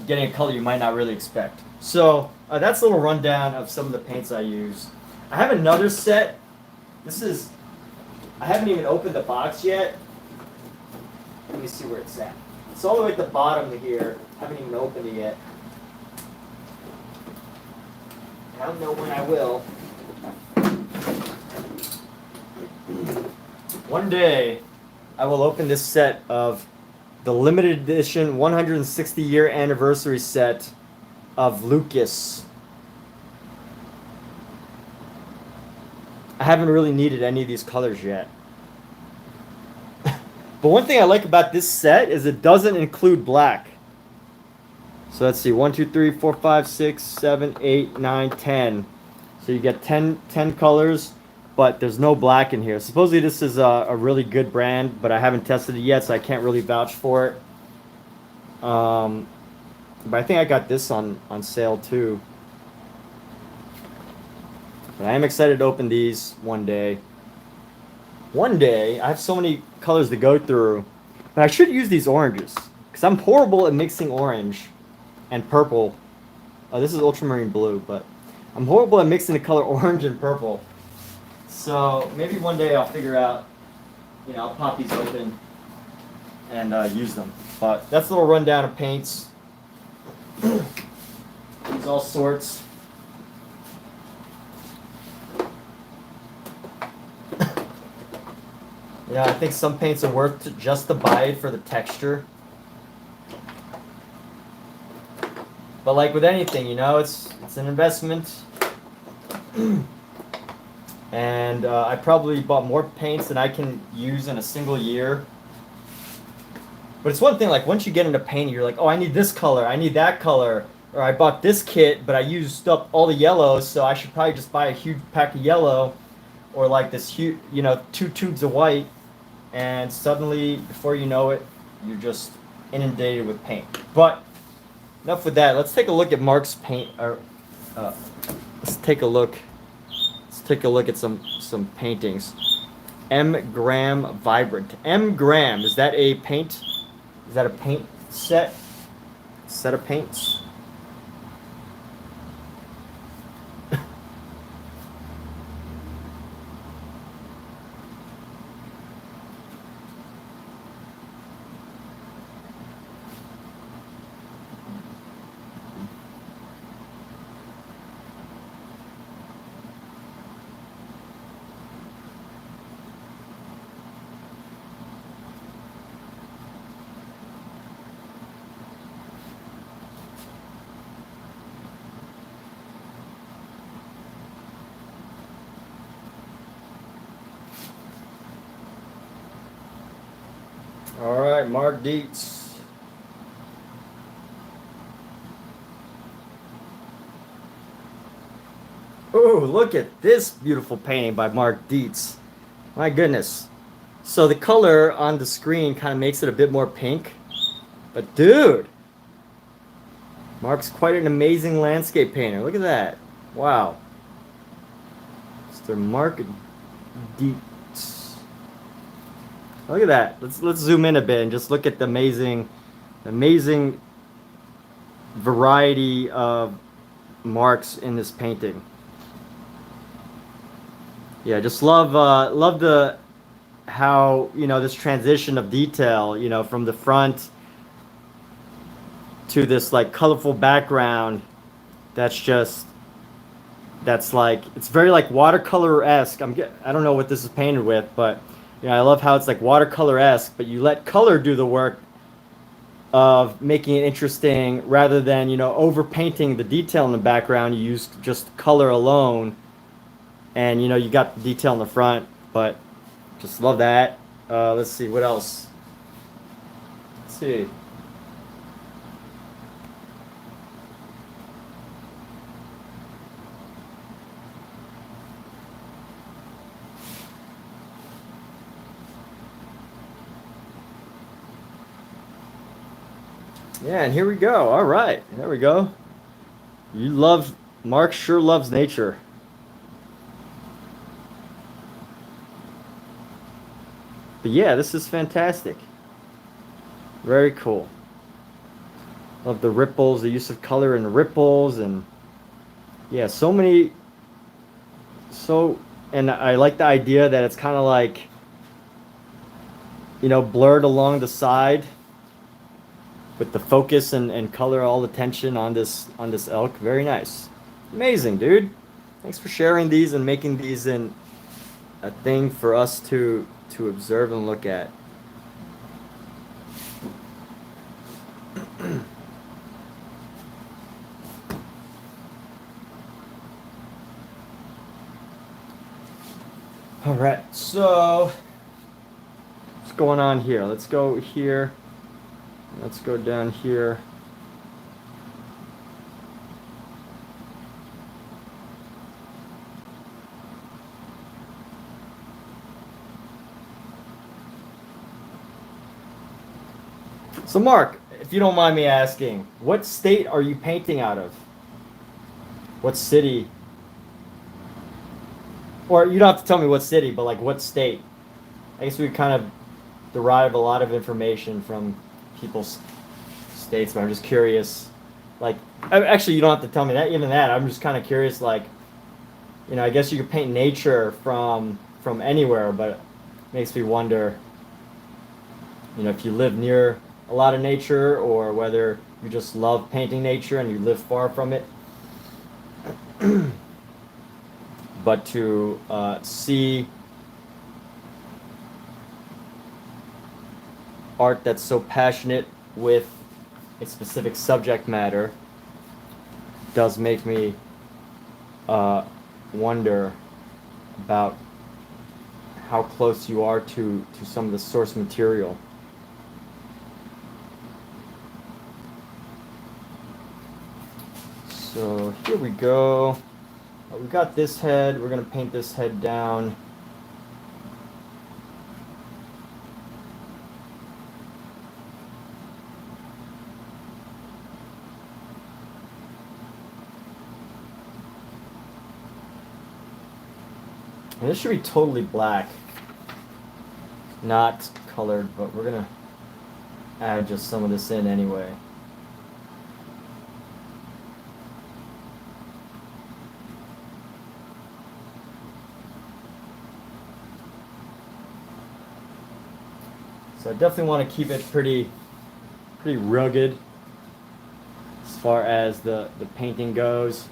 getting a color you might not really expect. So that's a little rundown of some of the paints I use. I have another set. This is, I haven't even opened the box yet. Let me see where it's at. It's all the way at the bottom of here. I haven't even opened it yet. I don't know when I will. One day, I will open this set of the limited edition 160-year anniversary set of Lucas. I haven't really needed any of these colors yet. But one thing I like about this set is it doesn't include black. So let's see, 1, 2, 3, 4, 5, 6, 7, 8, 9, 10. So you get 10 colors, but there's no black in here. Supposedly this is a really good brand, but I haven't tested it yet, so I can't really vouch for it. But I think I got this on sale too. But I am excited to open these one day. One day, I have so many colors to go through. But I should use these oranges. Because I'm horrible at mixing orange and purple. Oh, this is ultramarine blue, but I'm horrible at mixing the color orange and purple. So maybe one day I'll figure out, you know, I'll pop these open and use them. But that's a little rundown of paints. There's all sorts. Yeah, I think some paints are worth just to buy it for the texture. But like with anything, you know, it's an investment. And I probably bought more paints than I can use in a single year. But it's one thing, like once you get into painting, you're like, oh, I need this color, I need that color. Or I bought this kit, but I used up all the yellows, so I should probably just buy a huge pack of yellow. Or like this huge, you know, 2 tubes of white. And suddenly, before you know it, you're just inundated with paint. But enough with that. Let's take a look at Mark's paint. Let's take a look. Let's take a look at some paintings. M. Graham Vibrant. M. Graham. Is that a paint? Is that a paint set? Set of paints? All right, Mark Dietz. Oh, look at this beautiful painting by Mark Dietz. My goodness. So the color on the screen kind of makes it a bit more pink. But dude, Mark's quite an amazing landscape painter. Look at that. Wow. Mr. Mark Dietz. Look at that. Let's zoom in a bit and just look at the amazing variety of marks in this painting. Yeah, just love the how, you know, this transition of detail, you know, from the front to this like colorful background. That's like, it's very like watercolor-esque. I don't know what this is painted with, but you know, I love how it's like watercolor-esque, but you let color do the work of making it interesting rather than, you know, overpainting the detail in the background. You use just color alone, and you know, you got the detail in the front, but just love that. Let's see, what else? Let's see. Yeah, and here we go. All right, there we go. Mark sure loves nature. But yeah, this is fantastic. Very cool. Love the ripples, the use of color in ripples, and yeah, and I like the idea that it's kind of like, blurred along the side with the focus and color, all the tension on this elk. Very nice. Amazing, dude. Thanks for sharing these and making these in a thing for us to observe and look at. All right, so what's going on here? Let's go here. Let's go down here. So Mark, if you don't mind me asking, what state are you painting out of? What city? Or you don't have to tell me what city, but like what state? I guess we kind of derive a lot of information from people's states, but I'm just curious. Like, actually, you don't have to tell me that. Even that, I'm just kind of curious. Like, I guess you could paint nature from anywhere, but it makes me wonder. If you live near a lot of nature, or whether you just love painting nature and you live far from it. But to see art that's so passionate with a specific subject matter does make me wonder about how close you are to some of the source material. So here we go. We got this head. We're going to paint this head down. And this should be totally black, not colored, but we're going to add just some of this in anyway. So I definitely want to keep it pretty rugged as far as the painting goes.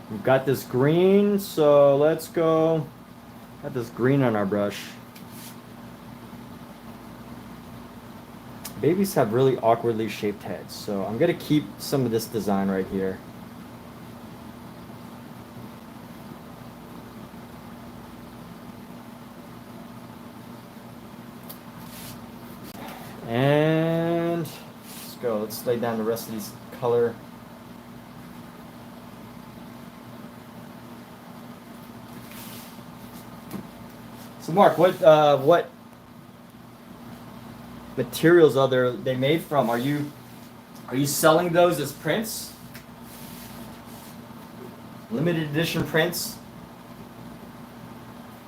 We've got this green, so let's go. Got this green on our brush. Babies have really awkwardly shaped heads, so I'm gonna keep some of this design right here. And let's go. Let's lay down the rest of these color. So Mark, what materials are they made from? Are you selling those as prints? Limited edition prints?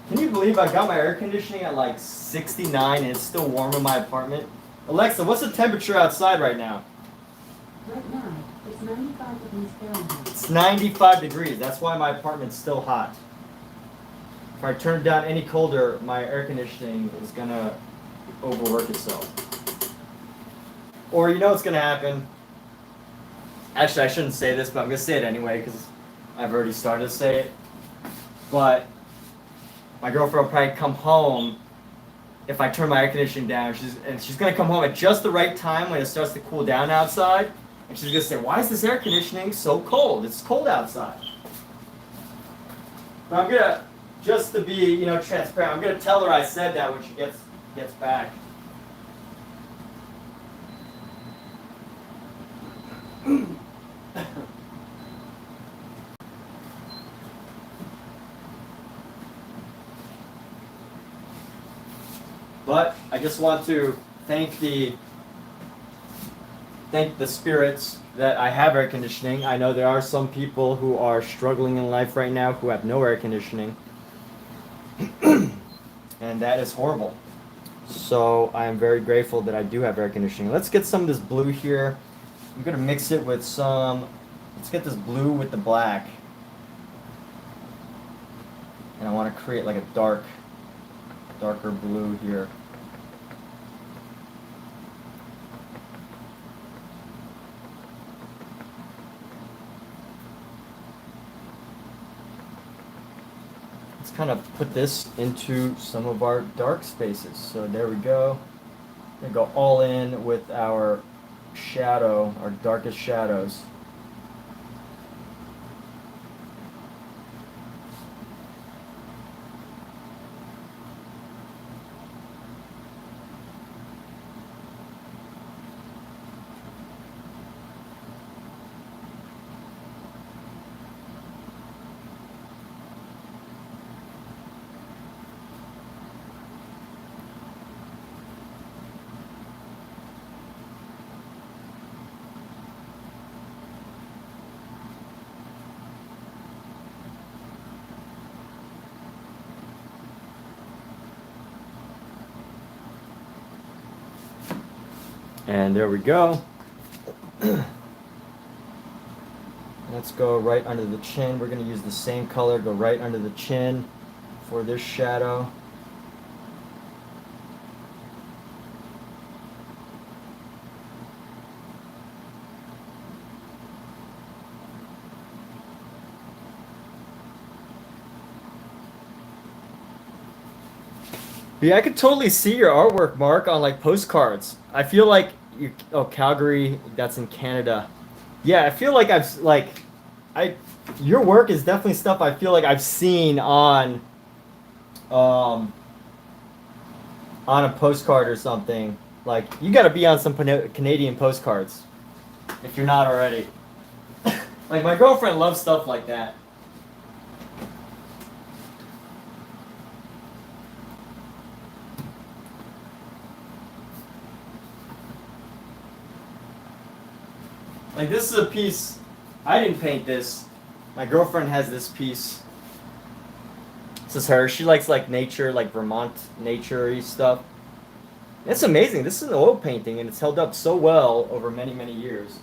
Can you believe I got my air conditioning at like 69 and it's still warm in my apartment? Alexa, what's the temperature outside right now? Right now, it's 95 degrees Fahrenheit. It's 95 degrees. That's why my apartment's still hot. If I turn it down any colder, my air conditioning is gonna overwork itself. Or you know what's gonna happen? Actually, I shouldn't say this, but I'm gonna say it anyway because I've already started to say it. But my girlfriend will probably come home if I turn my air conditioning down. She's gonna come home at just the right time when it starts to cool down outside, and she's gonna say, "Why is this air conditioning so cold? It's cold outside." But I'm gonna, just to be transparent, I'm gonna tell her I said that when she gets back. But I just want to thank the thank the spirits that I have air conditioning. I know there are some people who are struggling in life right now who have no air conditioning. And that is horrible. So I am very grateful that I do have air conditioning. Let's get some of this blue here. I'm gonna mix it with some, let's get this blue with the black. And I want to create like a darker blue here. Let's kind of put this into some of our dark spaces. So there we go. We're gonna go all in with our shadow, our darkest shadows. And there we go. Let's go right under the chin. We're going to use the same color, go right under the chin for this shadow. Yeah, I could totally see your artwork, Mark, on like postcards. I feel like you, oh, Calgary, that's in Canada. Yeah, I feel like I, your work is definitely stuff I feel like I've seen um, on a postcard or something. Like, you got to be on some Canadian postcards if you're not already. Like, my girlfriend loves stuff like that. Like, this is a piece, I didn't paint this. My girlfriend has this piece. This is her. She likes like nature, like Vermont nature-y stuff. It's amazing. This is an oil painting and it's held up so well over many, many years.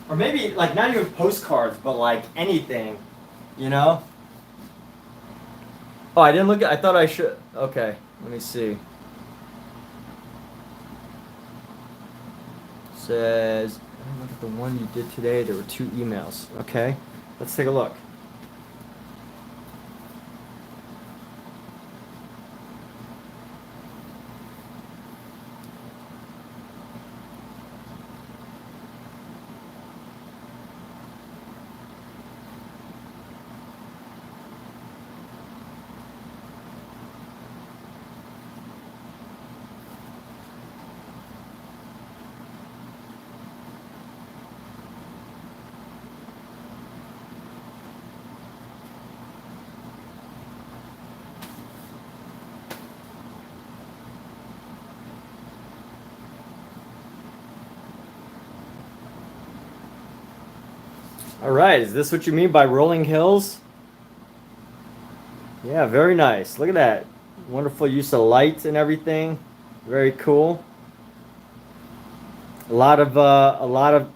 Or maybe like not even postcards, but like anything, you know? Oh, I didn't look at, I thought I should. Okay, let me see. Says, I don't look at the one you did today. There were 2 emails. Okay, let's take a look. All right, is this what you mean by rolling hills? Yeah, very nice. Look at that. Wonderful use of light and everything. Very cool. A lot of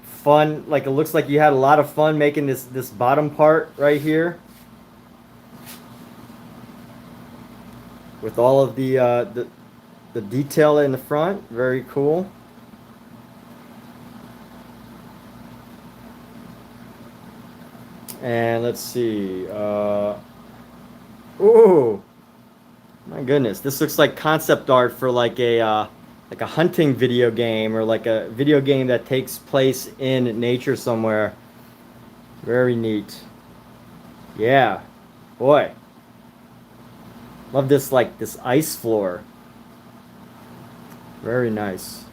fun. Like, it looks like you had a lot of fun making this bottom part right here. With all of the detail in the front. Very cool. And let's see. Ooh, my goodness! This looks like concept art for like a hunting video game or like a video game that takes place in nature somewhere. Very neat. Yeah, boy. Love this like this ice floor. Very nice.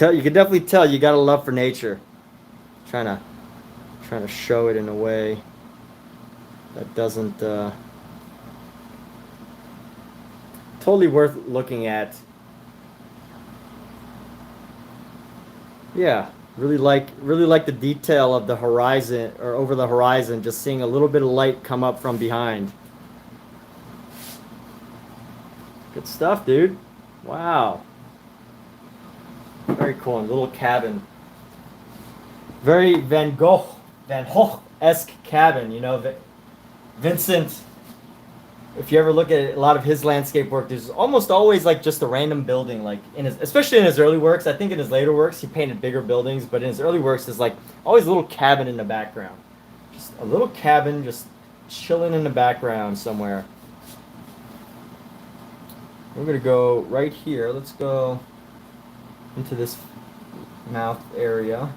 You can definitely tell you got a love for nature. Trying to show it in a way that doesn't totally worth looking at. Yeah, really like the detail of the horizon or over the horizon, just seeing a little bit of light come up from behind. Good stuff, dude. Wow. Very cool. And little cabin. Very Van Gogh-esque cabin, you know. Vincent, if you ever look at a lot of his landscape work, there's almost always like just a random building, like especially in his early works. I think in his later works he painted bigger buildings, but in his early works there's like always a little cabin in the background. Just a little cabin just chilling in the background somewhere. We're gonna go right here. Let's go into this mouth area.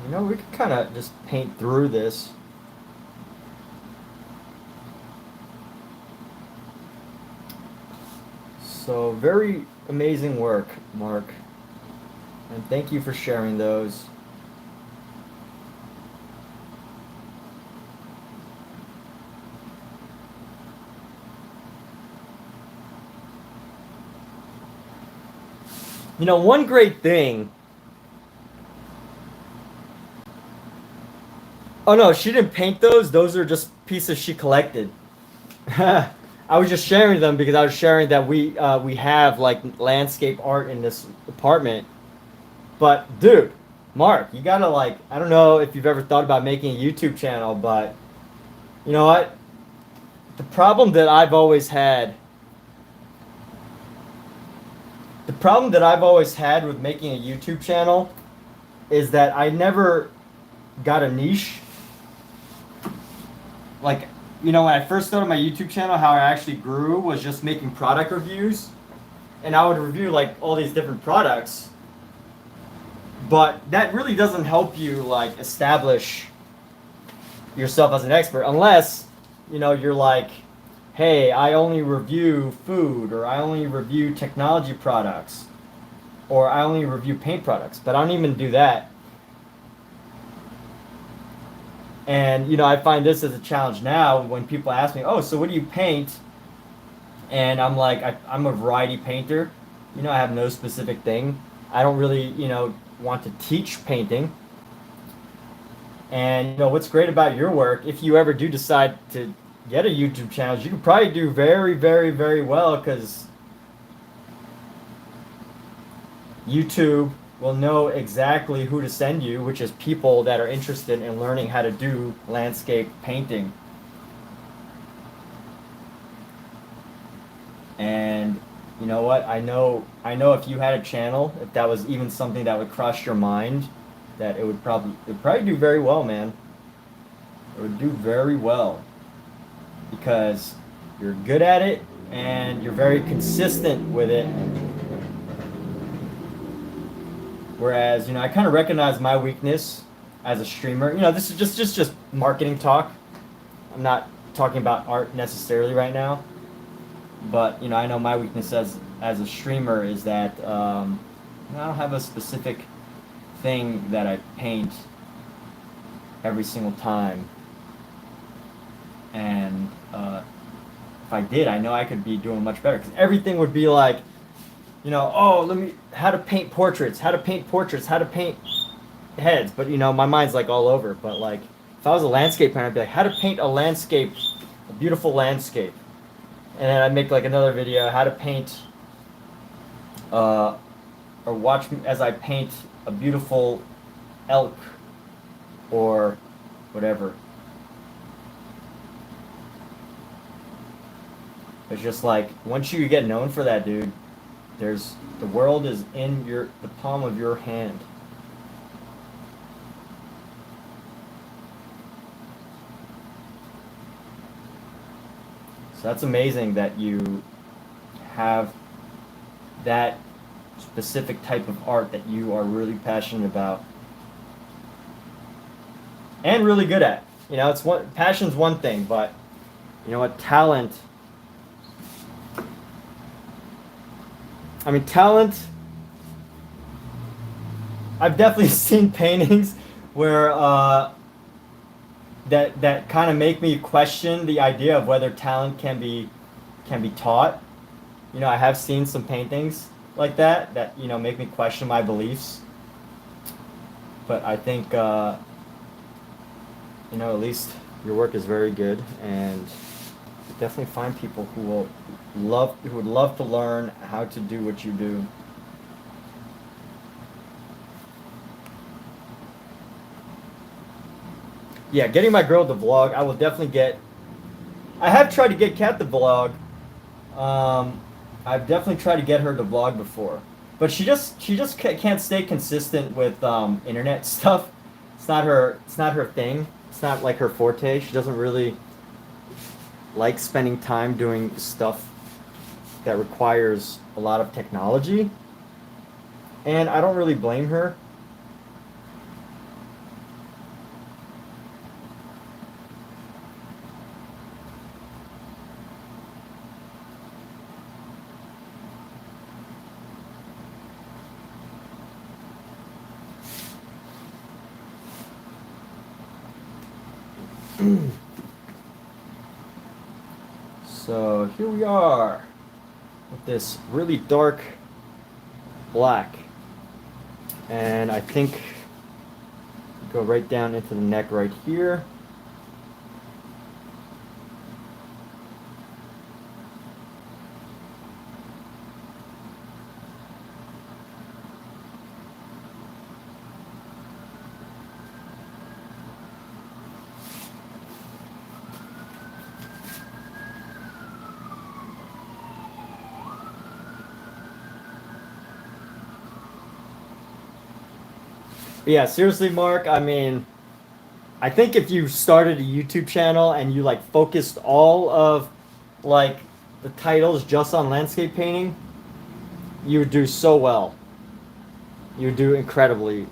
You know, we could kind of just paint through this. So, very amazing work, Mark. And thank you for sharing those. You know, one great thing. Oh no, she didn't paint those. Those are just pieces she collected. I was just sharing them because I was sharing that we have like landscape art in this apartment. But dude, Mark, you gotta like, I don't know if you've ever thought about making a YouTube channel, but you know what? The problem that I've always had The problem that I've always had with making a YouTube channel is that I never got a niche. Like, you know, when I first started my YouTube channel, how I actually grew was just making product reviews. And I would review like all these different products. But that really doesn't help you like establish yourself as an expert unless, you know, you're like, hey, I only review food, or I only review technology products, or I only review paint products, but I don't even do that. And, you know, I find this as a challenge now when people ask me, oh, so what do you paint? And I'm like, I'm a variety painter. You know, I have no specific thing. I don't really, you know, want to teach painting. And, you know, what's great about your work, if you ever do decide to get a YouTube channel, you could probably do very, very, very well, because YouTube will know exactly who to send you, which is people that are interested in learning how to do landscape painting. And you know what? I know if you had a channel, if that was even something that would cross your mind, that it would probably do very well, man. It would do very well. Because you're good at it and you're very consistent with it. Whereas, you know, I kind of recognize my weakness as a streamer. You know, this is just marketing talk. I'm not talking about art necessarily right now. But, you know, I know my weakness as a streamer is that I don't have a specific thing that I paint every single time. And if I did, I know I could be doing much better, because everything would be like, you know, oh, how to paint portraits, how to paint heads. But, you know, my mind's like all over. But like, if I was a landscape painter, I'd be like, how to paint a beautiful landscape. And then I'd make like another video, how to paint, or watch me as I paint a beautiful elk, or whatever. It's just like, once you get known for that, dude, the world is in the palm of your hand. So that's amazing that you have that specific type of art that you are really passionate about and really good at. You know, passion's one thing, but you know what, talent. I mean, talent. I've definitely seen paintings where that kind of make me question the idea of whether talent can be taught. You know, I have seen some paintings like that you know make me question my beliefs. But I think you know, at least your work is very good, and you definitely find people who would love to learn how to do what you do. Yeah, getting my girl to vlog, I will definitely get. I have tried to get Kat to vlog. I've definitely tried to get her to vlog before, but she just can't stay consistent with internet stuff. It's not her thing. It's not like her forte. She doesn't really like spending time doing stuff that requires a lot of technology, and I don't really blame her. So here we are with this really dark black, and I think go right down into the neck right here. Yeah, seriously, Mark, I mean, I think if you started a YouTube channel and you like focused all of like the titles just on landscape painting, you would do so well. You would do incredibly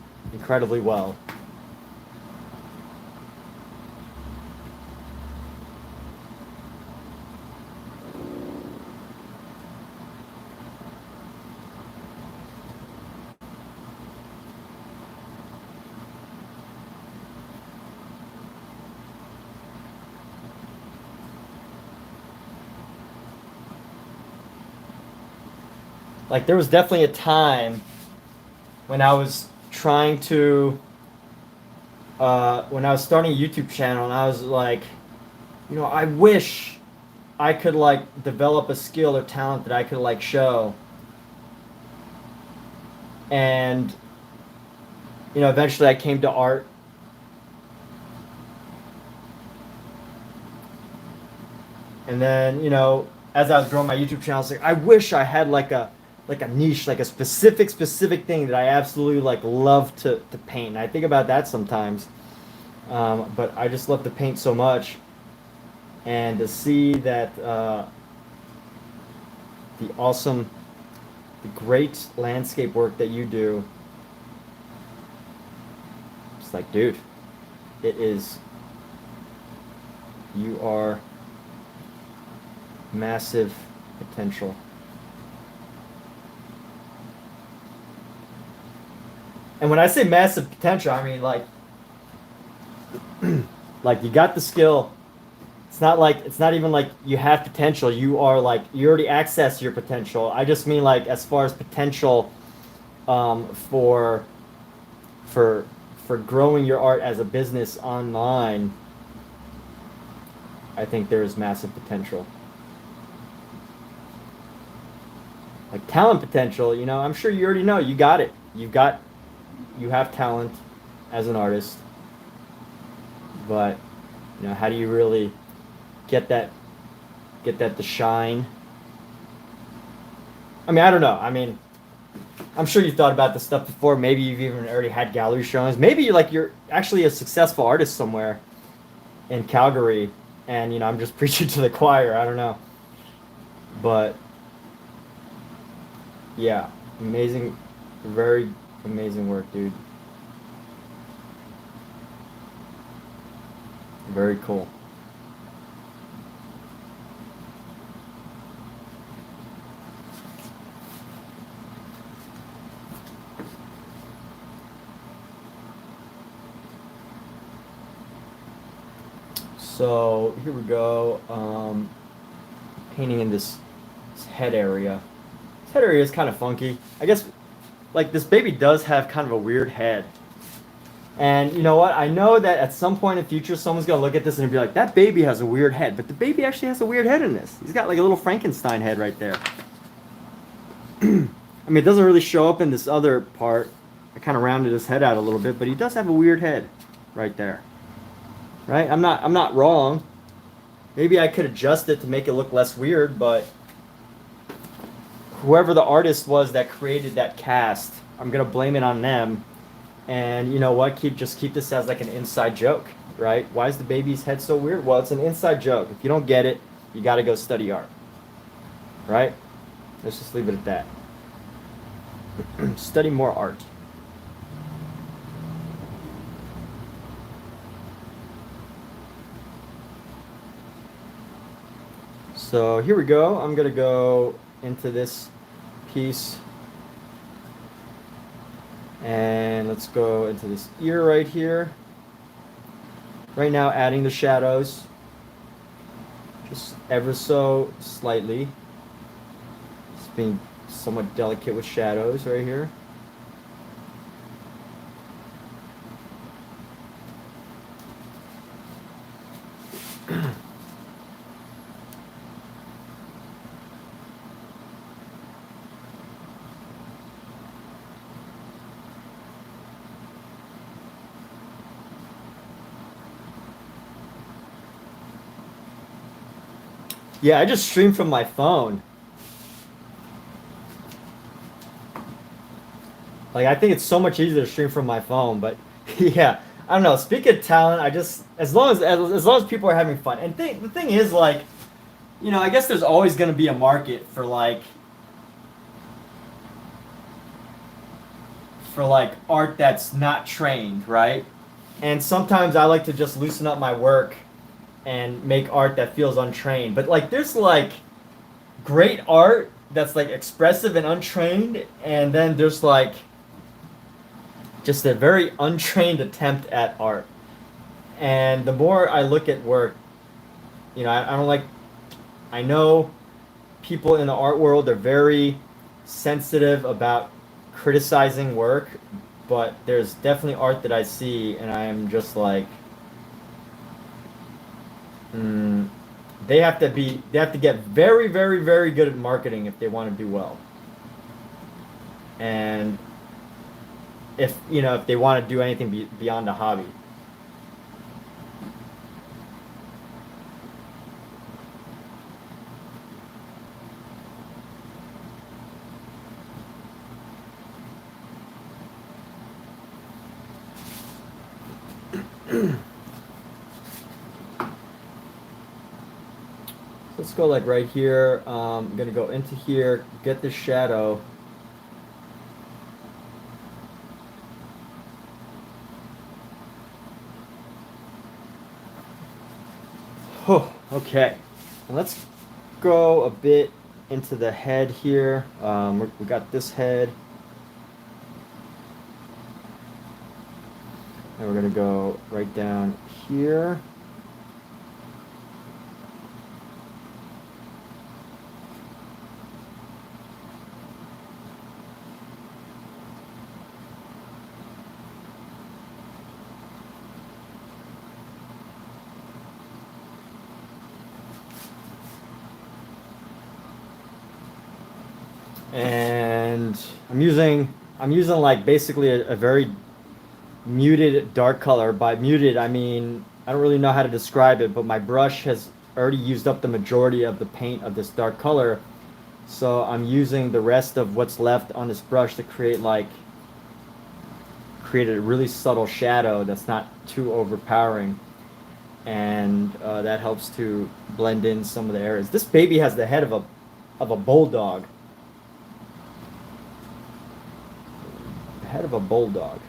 well. Like there was definitely a time when I was trying to when I was starting a YouTube channel, and I was like, you know, I wish I could like develop a skill or talent that I could like show. And you know, eventually I came to art. And then, you know, as I was growing my YouTube channel, I was like, I wish I had like a niche, like a specific thing that I absolutely like love to paint. And I think about that sometimes. But I just love to paint so much, and to see that the awesome, the great landscape work that you do, it's like, dude, it is. You are massive potential. And when I say massive potential, I mean like you got the skill. It's not even like you have potential. You are like you already access your potential. I just mean like as far as potential for growing your art as a business online. I think there is massive potential. Like talent potential, you know, I'm sure you already know you got it. You have talent as an artist, but you know, how do you really get that to shine? I mean, I don't know. I mean, I'm sure you've thought about this stuff before. Maybe you've even already had gallery showings. Maybe you're actually a successful artist somewhere in Calgary, and you know, I'm just preaching to the choir. I don't know, but yeah, amazing, very amazing work, dude. Very cool. So here we go. Painting in this head area. This head area is kind of funky. I guess like this baby does have kind of a weird head. And you know what? I know that at some point in the future, someone's gonna look at this and be like, "That baby has a weird head." But the baby actually has a weird head in this. He's got like a little Frankenstein head right there. I mean, it doesn't really show up in this other part. I kind of rounded his head out a little bit, but he does have a weird head right there. Right? I'm not wrong. Maybe I could adjust it to make it look less weird, but whoever the artist was that created that cast, I'm gonna blame it on them. And you know what? Just keep this as like an inside joke, right? Why is the baby's head so weird? Well, it's an inside joke. If you don't get it, you got to go study art, right? Let's just leave it at that. Study more art. So here we go. I'm gonna go into this piece. And let's go into this ear right here. Right now, adding the shadows. Just ever so slightly. Just being somewhat delicate with shadows right here. Yeah, I just stream from my phone. Like, I think it's so much easier to stream from my phone, but yeah, I don't know. Speaking of talent, I just as long as people are having fun, and the thing is, like, you know, I guess there's always going to be a market for like art that's not trained, right? And sometimes I like to just loosen up my work and make art that feels untrained. But like, there's like great art that's like expressive and untrained, and then there's like just a very untrained attempt at art. And the more I look at work, you know, I don't like, I know people in the art world are very sensitive about criticizing work, but there's definitely art that I see and I am just like, mm, they have to get very, very, very good at marketing if they want to do well. And if, you know, if they want to do anything beyond a hobby. Let's go like right here. I'm gonna go into here, get the shadow. Oh, okay. And let's go a bit into the head here. We got this head. And we're gonna go right down here. And I'm using like basically a very muted dark color. By muted, I mean, I don't really know how to describe it, but my brush has already used up the majority of the paint of this dark color. So I'm using the rest of what's left on this brush to create a really subtle shadow that's not too overpowering. and that helps to blend in some of the areas. This baby has the head of a bulldog. The head of a bulldog.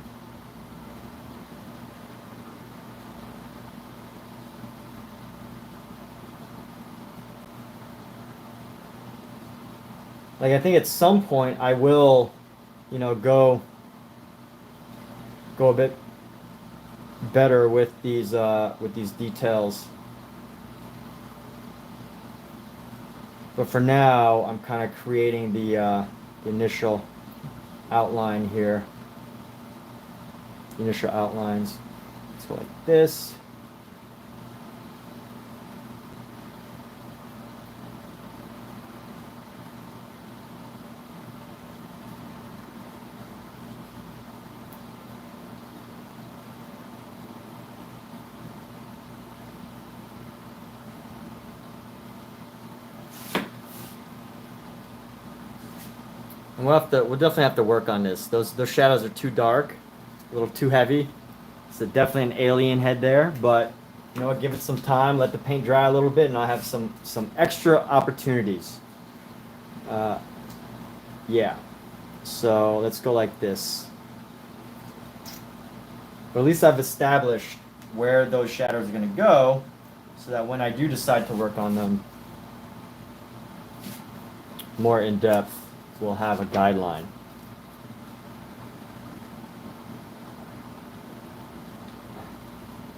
Like, I think at some point I will, you know, go a bit better with these details. But for now, I'm kind of creating the initial outline here. Initial outlines. Let's go like this. And we'll definitely have to work on this. Those shadows are too dark, a little too heavy. It's definitely an alien head there, but you know what? Give it some time. Let the paint dry a little bit, and I'll have some extra opportunities. Yeah. So let's go like this. But at least I've established where those shadows are going to go, so that when I do decide to work on them more in depth, we'll have a guideline.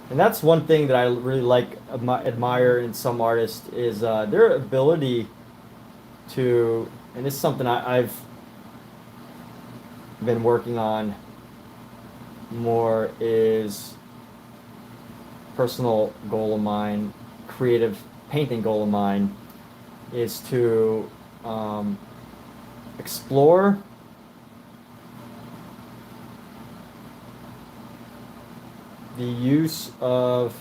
And that's one thing that I really admire in some artists is their ability to, and this is something I've been working on more, is personal goal of mine, creative painting goal of mine, is to explore the use of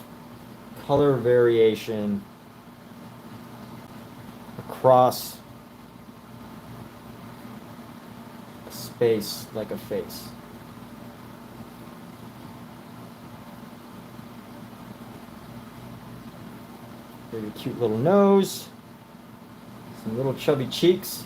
color variation across a space like a face. There's a cute little nose, some little chubby cheeks.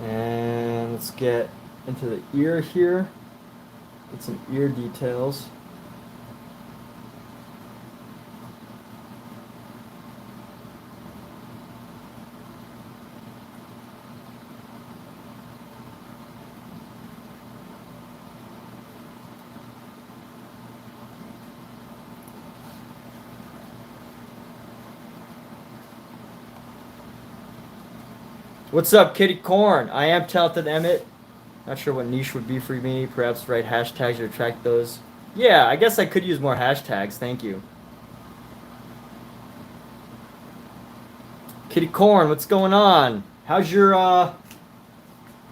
And let's get into the ear here. Get some ear details. What's up, Kitty Corn? I am talented, Emmett. Not sure what niche would be for me. Perhaps write hashtags to attract those. Yeah, I guess I could use more hashtags. Thank you. Kitty Corn, what's going on? How's your,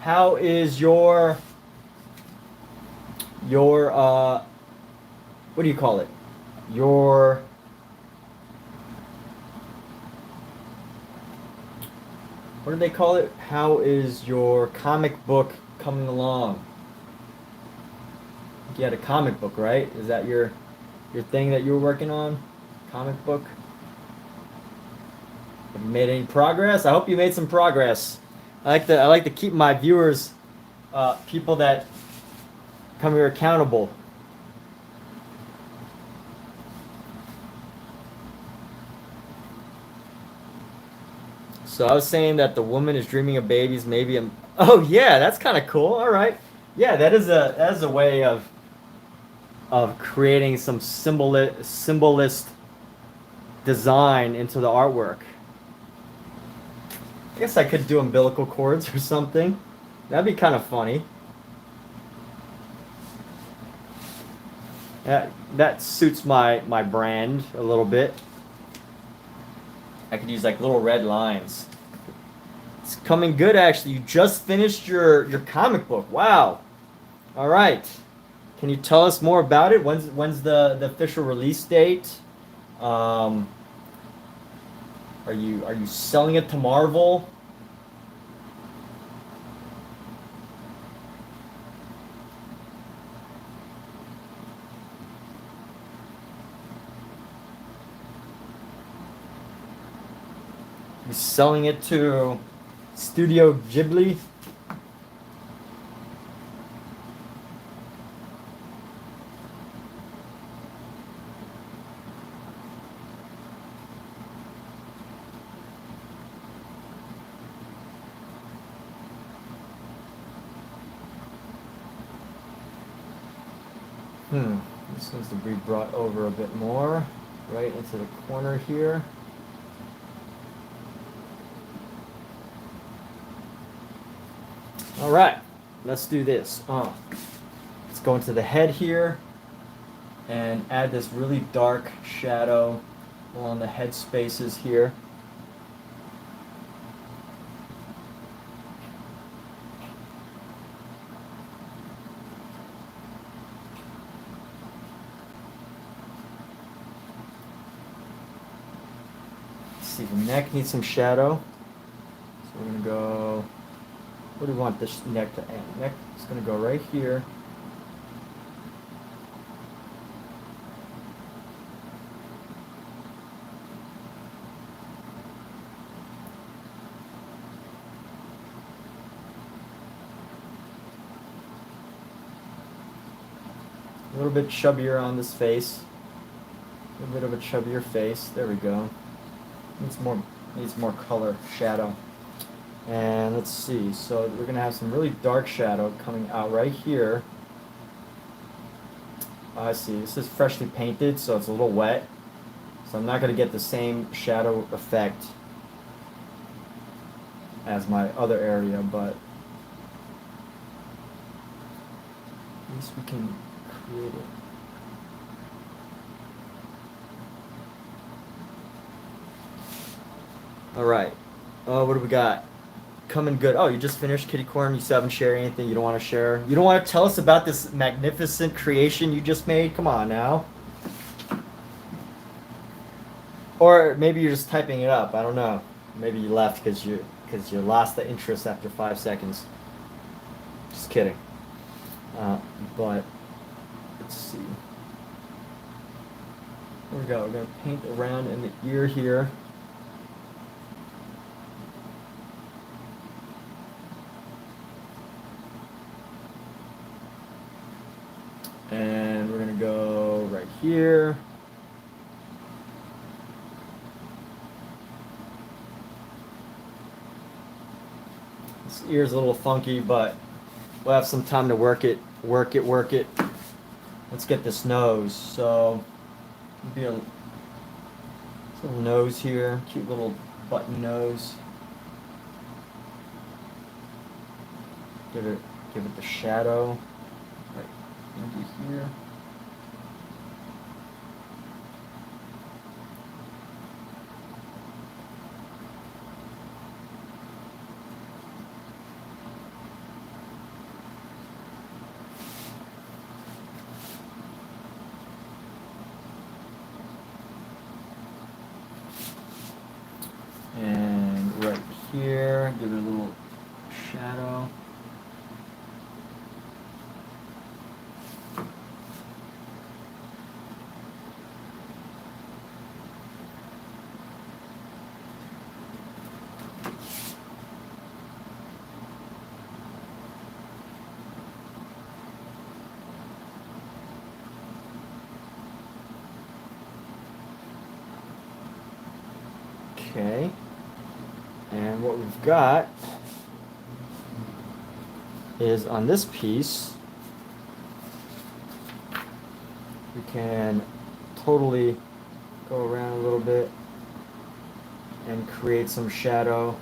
how is your, what do you call it? Your, what do they call it? How is your comic book coming along? You had a comic book, right? Is that your thing that you were working on? Comic book? Have you made any progress? I hope you made some progress. I like to keep my viewers, people that come here, accountable. So I was saying that the woman is dreaming of babies. Maybe I'm. Oh yeah, that's kind of cool. All right. Yeah, that is a way of creating some symbolist design into the artwork. I guess I could do umbilical cords or something. That'd be kind of funny. That suits my brand a little bit. I could use like little red lines. It's coming good, actually. You just finished your comic book. Wow. All right. Can you tell us more about it? When's the official release date? Um, are you selling it to Marvel? You selling it to Studio Ghibli? This needs to be brought over a bit more, right into the corner here. All right, let's do this. Let's go into the head here and add this really dark shadow along the head spaces here. See, the neck needs some shadow. So we're gonna go, where do we want this neck to end? Neck is gonna go right here. A little bit chubbier on this face. A little bit of a chubbier face. There we go. Needs more color, shadow. And let's see. So we're gonna have some really dark shadow coming out right here. I see. This is freshly painted, so it's a little wet. So I'm not gonna get the same shadow effect as my other area, but at least we can create it. All right. What do we got? Coming good. Oh, you just finished Kitty Corn. You still haven't shared anything you don't want to share? You don't want to tell us about this magnificent creation you just made? Come on now. Or maybe you're just typing it up. I don't know. Maybe you left because you lost the interest after 5 seconds. Just kidding. But let's see. Here we go. We're gonna paint around in the ear here. And we're gonna go right here. This ear's a little funky, but we'll have some time to work it. Let's get this nose. So, be a little nose here, cute little button nose. Give it the shadow. Right into here. And right here, give it a little shadow. Okay. And what we've got is on this piece, we can totally go around a little bit and create some shadow.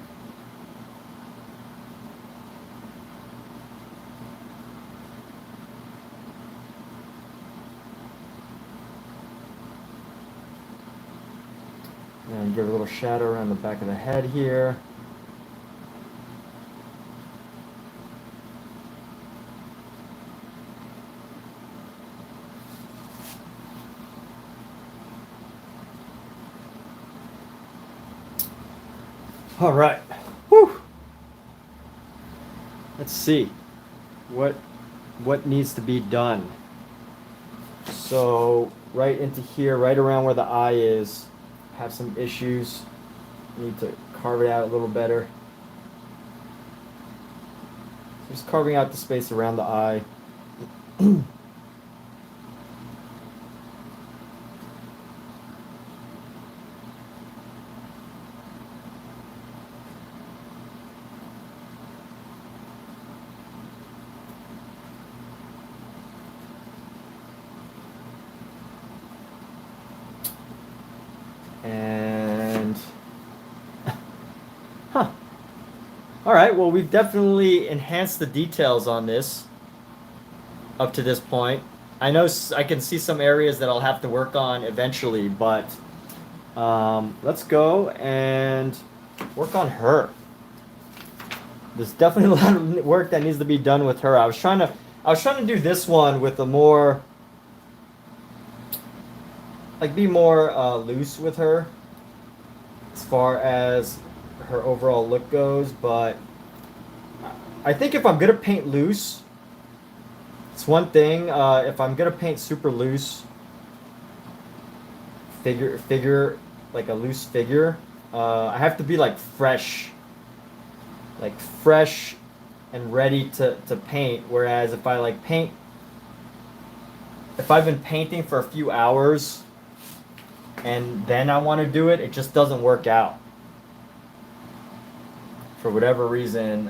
And give a little shadow around the back of the head here. All right. Whew. Let's see what needs to be done. So right into here, right around where the eye is, have some issues. Need to carve it out a little better. Just carving out the space around the eye. And huh. All right, well, we've definitely enhanced the details on this up to this point. I know I can see some areas that I'll have to work on eventually, but let's go and work on her. There's definitely a lot of work that needs to be done with her. I was trying to do this one with a more, like, be more loose with her as far as her overall look goes, but I think if I'm gonna paint loose, it's one thing. If I'm gonna paint super loose, figure like a loose figure, I have to be like fresh and ready to paint. Whereas if I like paint, if I've been painting for a few hours and then I want to do it, it just doesn't work out. For whatever reason,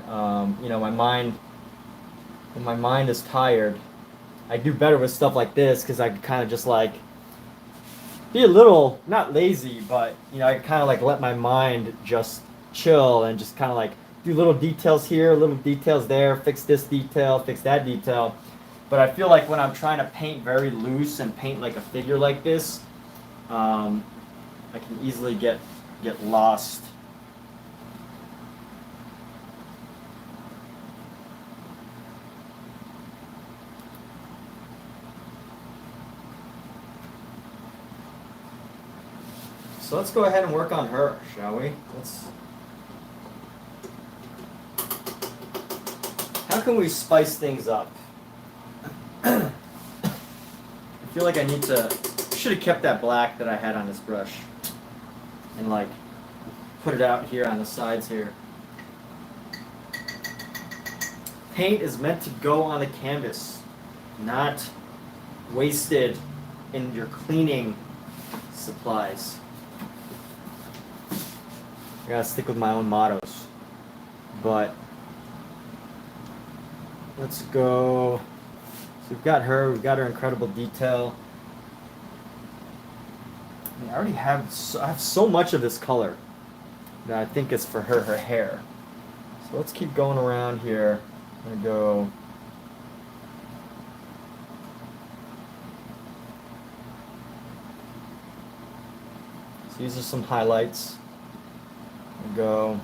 you know, when my mind is tired, I do better with stuff like this because I can kind of just like be a little, not lazy, but, you know, I kind of like let my mind just chill and just kind of like do little details here, little details there, fix this detail, fix that detail. But I feel like when I'm trying to paint very loose and paint like a figure like this, I can easily get lost. So let's go ahead and work on her, shall we? How can we spice things up? I feel like I should have kept that black that I had on this brush and like put it out here on the sides here. Paint is meant to go on the canvas, not wasted in your cleaning supplies. I gotta stick with my own mottos. But let's go. So we've got her incredible detail. I mean, I already have so much of this color that I think is for her hair. So let's keep going around here. I'm gonna go. So these are some highlights. Go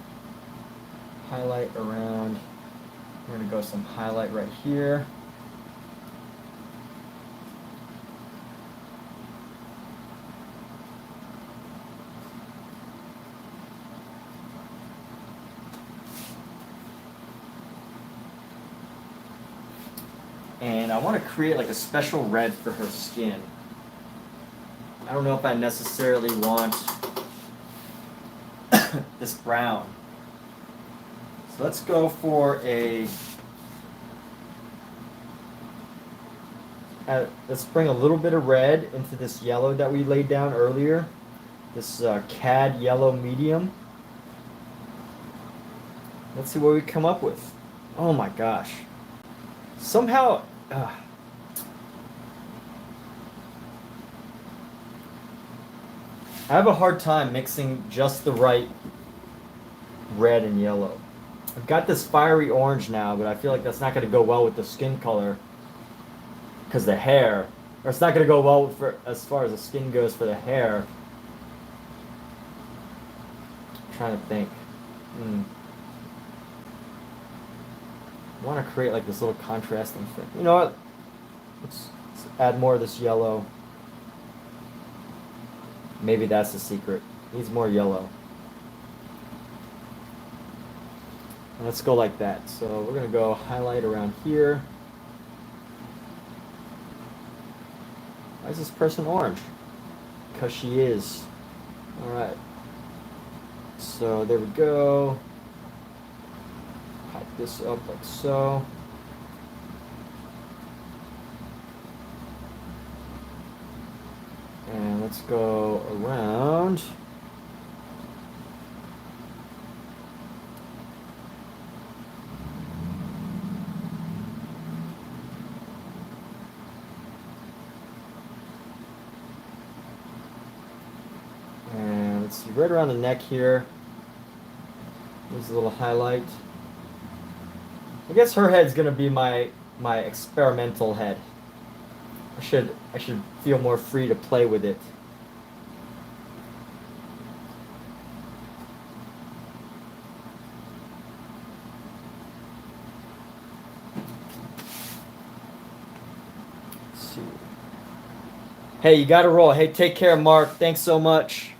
highlight around. We're going to go some highlight right here. And I want to create like a special red for her skin. I don't know if I necessarily want this brown. So let's go for let's bring a little bit of red into this yellow that we laid down earlier. This CAD yellow medium. Let's see what we come up with. Oh my gosh. Somehow, I have a hard time mixing just the right red and yellow. I've got this fiery orange now, but I feel like that's not going to go well with the skin color because the hair, or it's not going to go well for as far as the skin goes for the hair. I'm trying to think. I want to create like this little contrasting thing. You know what? Let's add more of this yellow. Maybe that's the secret. Needs more yellow. Let's go like that. So we're gonna go highlight around here. Why is this person orange? Because she is. Alright. So there we go. Pop this up like so. And let's go around. And let's see, right around the neck here. There's a little highlight. I guess her head's gonna be my experimental head. I should feel more free to play with it. Let's see. Hey, you gotta roll. Hey, take care, Mark. Thanks so much.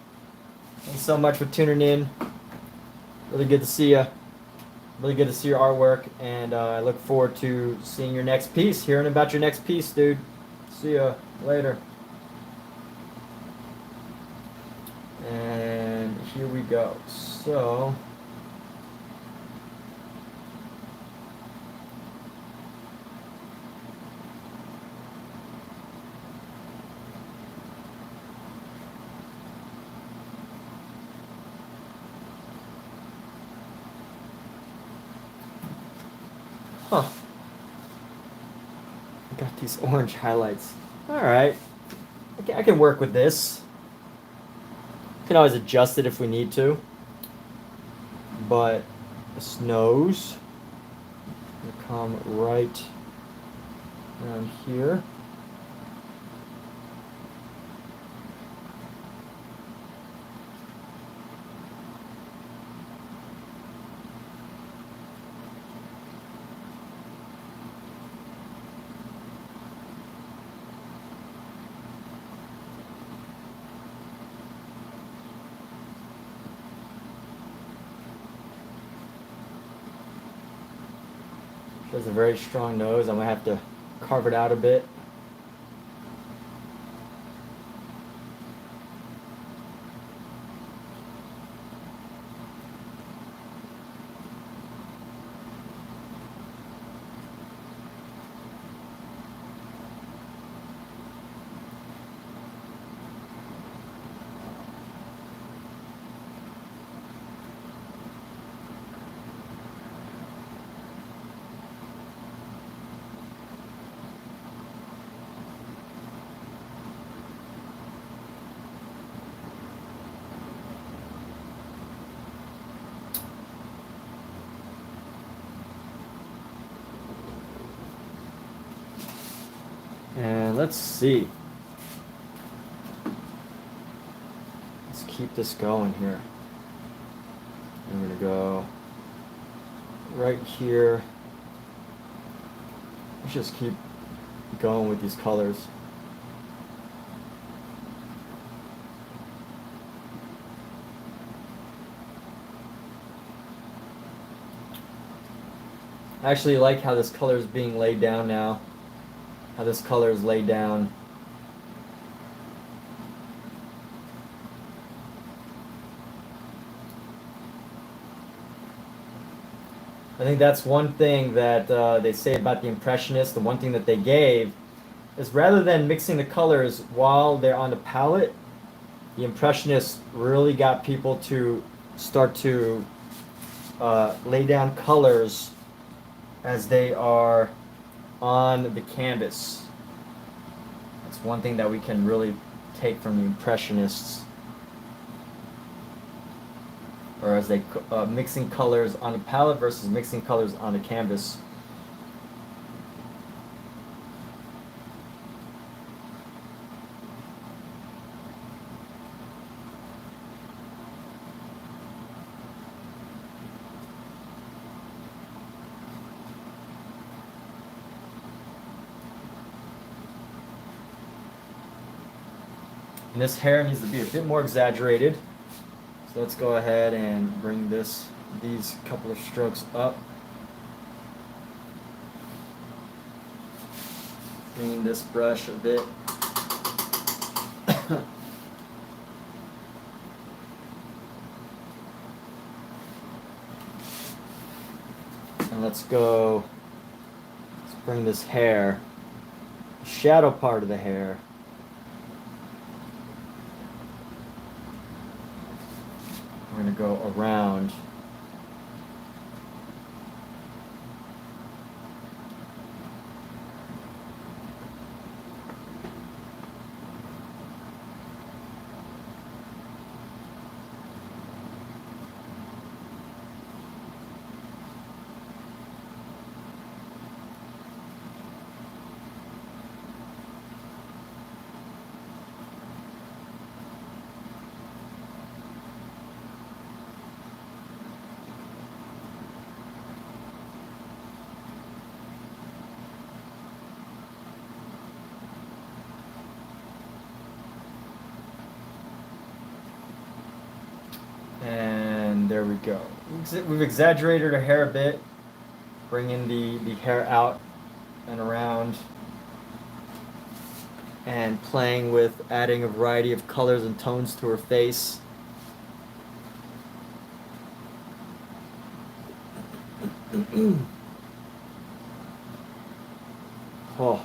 Thanks so much for tuning in. Really good to see you. Really good to see your artwork, and I look forward to seeing your next piece, hearing about your next piece, dude. See ya later. And here we go. So, huh. Got these orange highlights. Alright. I can work with this. Can always adjust it if we need to. But this nose will come right around here. She has a very strong nose. I'm going to have to carve it out a bit. And let's see. Let's keep this going here. I'm going to go right here. Let's just keep going with these colors. I actually like how this color is being laid down now. How this color is laid down. I think that's one thing that they say about the Impressionists. The one thing that they gave is rather than mixing the colors while they're on the palette, the Impressionists really got people to start to lay down colors as they are on the canvas. That's one thing that we can really take from the Impressionists. Or as they mixing colors on the palette versus mixing colors on the canvas. And this hair needs to be a bit more exaggerated. So let's go ahead and bring this these couple of strokes up. Clean this brush a bit. And let's bring this hair, shadow part of the hair. We're going to go around. And there we go. We've exaggerated her hair a bit, bringing the hair out and around, and playing with adding a variety of colors and tones to her face. Oh.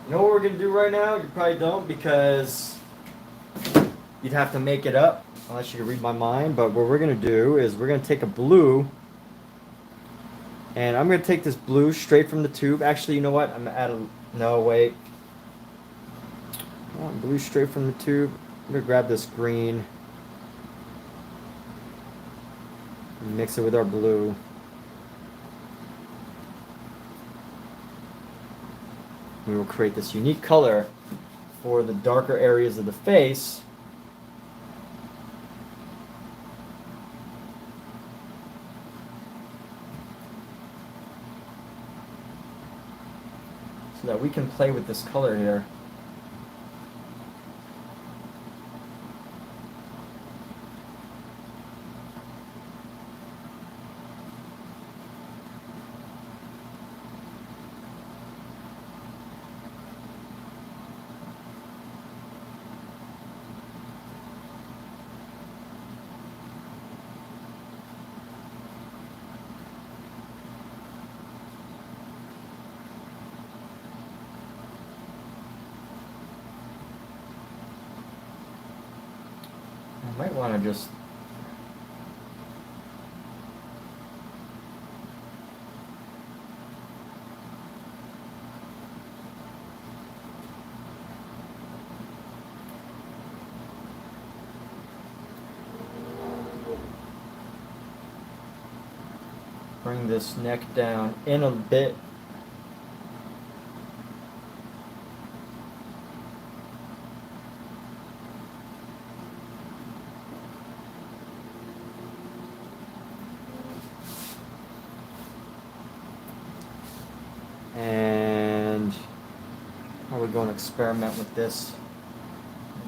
You know what we're going to do right now? You probably don't, because you'd have to make it up unless you can read my mind. But what we're going to do is we're going to take a blue, and I'm going to take this blue straight from the tube. Actually, you know what? I'm going to add a... No, wait. I want blue straight from the tube. I'm going to grab this green and mix it with our blue. We will create this unique color for the darker areas of the face. So that we can play with this color here. I might want to just bring this neck down in a bit. And how are we going to experiment with this?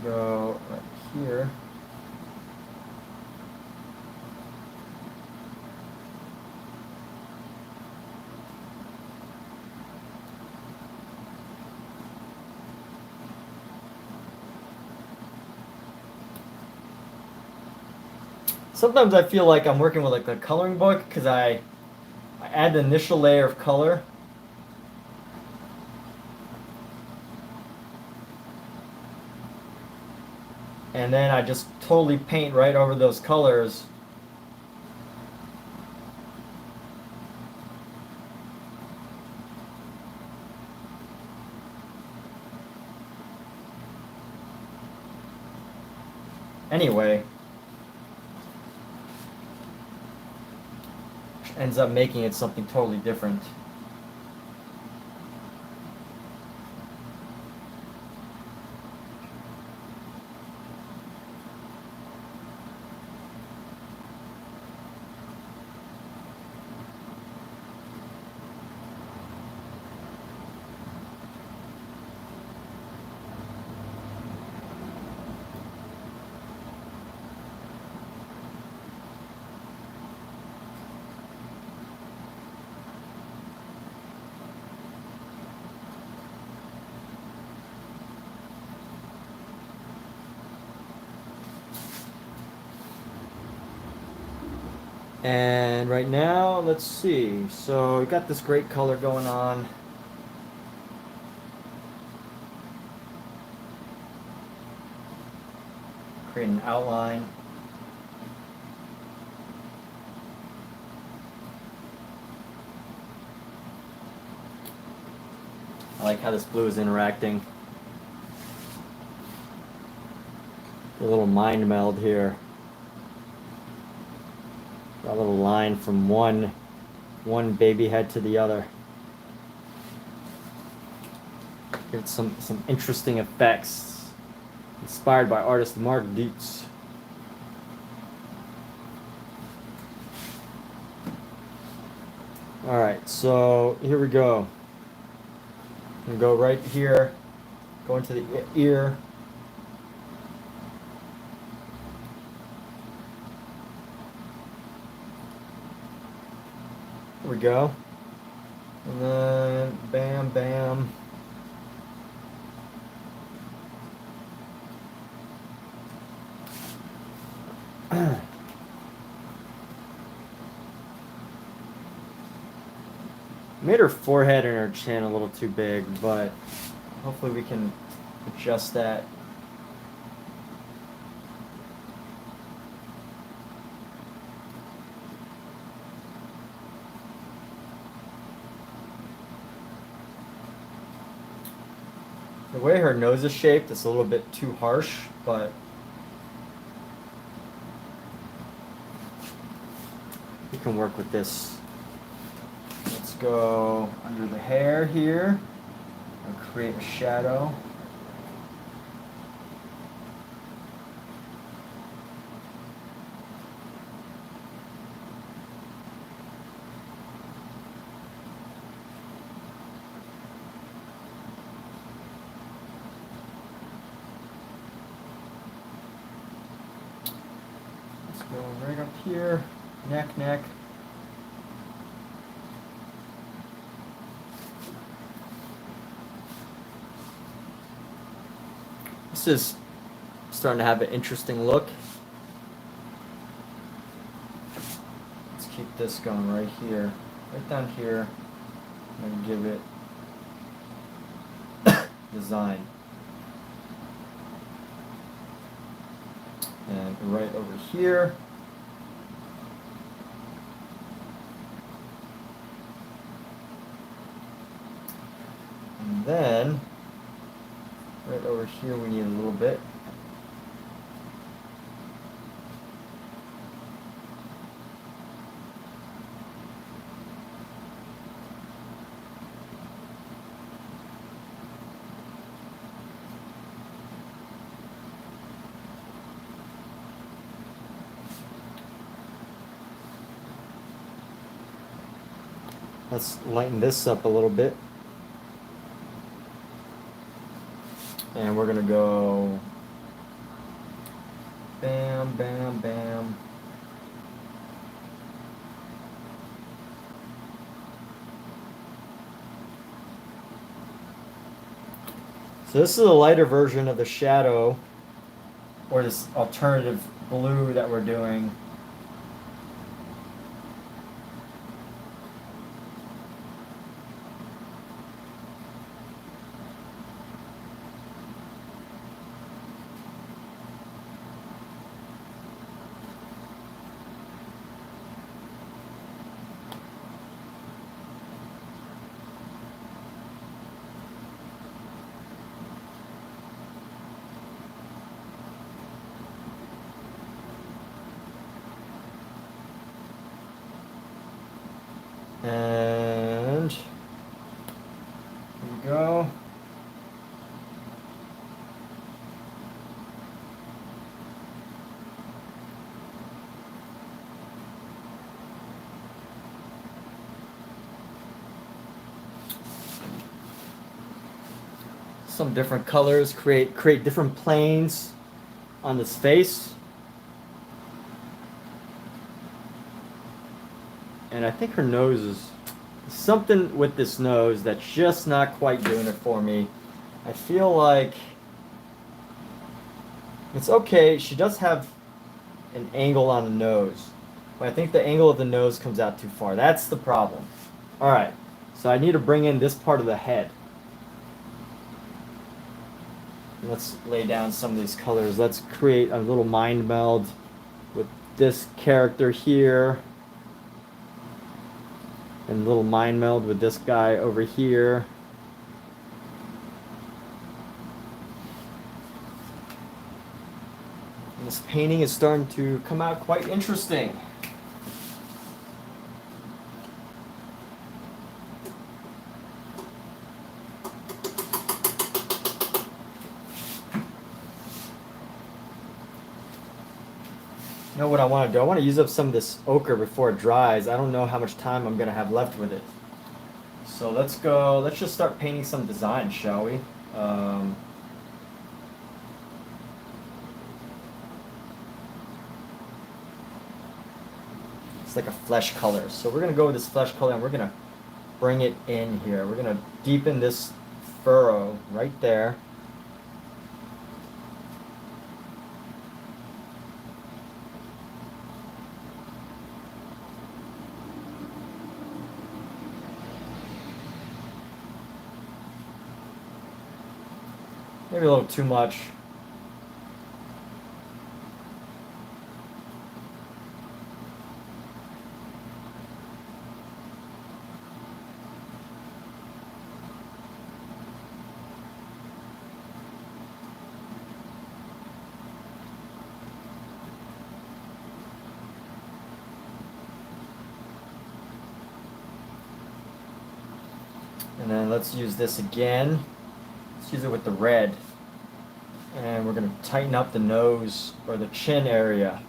Go right here. Sometimes I feel like I'm working with like a coloring book, because I add the initial layer of color. And then I just totally paint right over those colors. Anyway, ends up making it something totally different. And right now, let's see. So we got this great color going on. Create an outline. I like how this blue is interacting. A little mind meld here. A little line from one baby head to the other. Give it some interesting effects. Inspired by artist Mark Dietz. Alright, so here we go. I'm gonna go right here, go into the ear. There we go. And then bam, bam. Made her forehead and her chin a little too big, but hopefully we can adjust that. The way her nose is shaped, it's a little bit too harsh, but we can work with this. Let's go under the hair here and create a shadow. Go right up here, neck. This is starting to have an interesting look. Let's keep this going right here, right down here, and give it design. And right over here. And then, right over here we need a little bit. Let's lighten this up a little bit. And we're gonna go bam, bam, bam. So this is a lighter version of the shadow, or this alternative blue that we're doing. And here we go. Some different colors, create different planes on this face. And I think her nose is something with this nose that's just not quite doing it for me. I feel like it's okay. She does have an angle on the nose, but I think the angle of the nose comes out too far. That's the problem. All right, so I need to bring in this part of the head. Let's lay down some of these colors. Let's create a little mind meld with this character here. And a little mind meld with this guy over here. And this painting is starting to come out quite interesting. You know what I want to do? I want to use up some of this ochre before it dries. I don't know how much time I'm going to have left with it. So let's go, let's just start painting some design, shall we? It's like a flesh color. So we're going to go with this flesh color and we're going to bring it in here. We're going to deepen this furrow right there. Maybe a little too much. And then let's use this again. Let's use it with the red. And we're going to tighten up the nose or the chin area.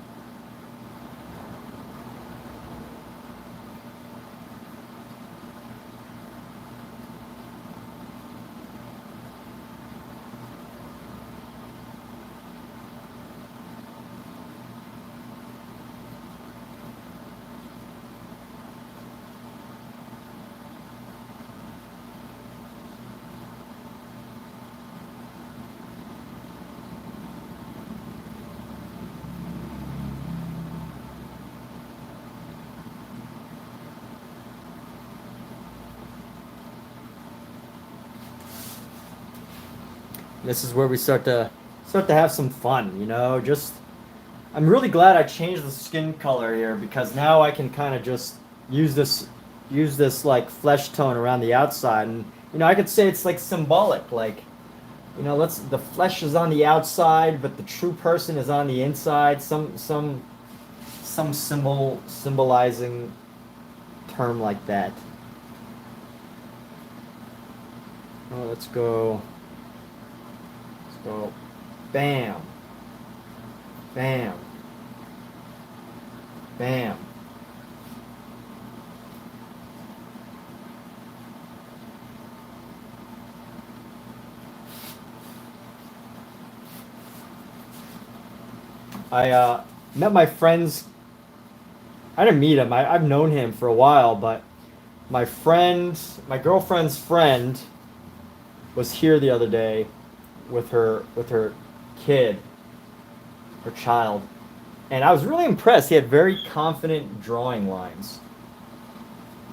This is where we start to have some fun, you know. Just I'm really glad I changed the skin color here because now I can kind of just use this like flesh tone around the outside, and you know I could say it's like symbolic, like you know the flesh is on the outside, but the true person is on the inside. Some symbolizing term like that. Oh, let's go. So, bam, bam, bam. I met my friends. I didn't meet him. I've known him for a while, but my girlfriend's friend, was here the other day with her kid, her child, and I was really impressed. He had very confident drawing lines.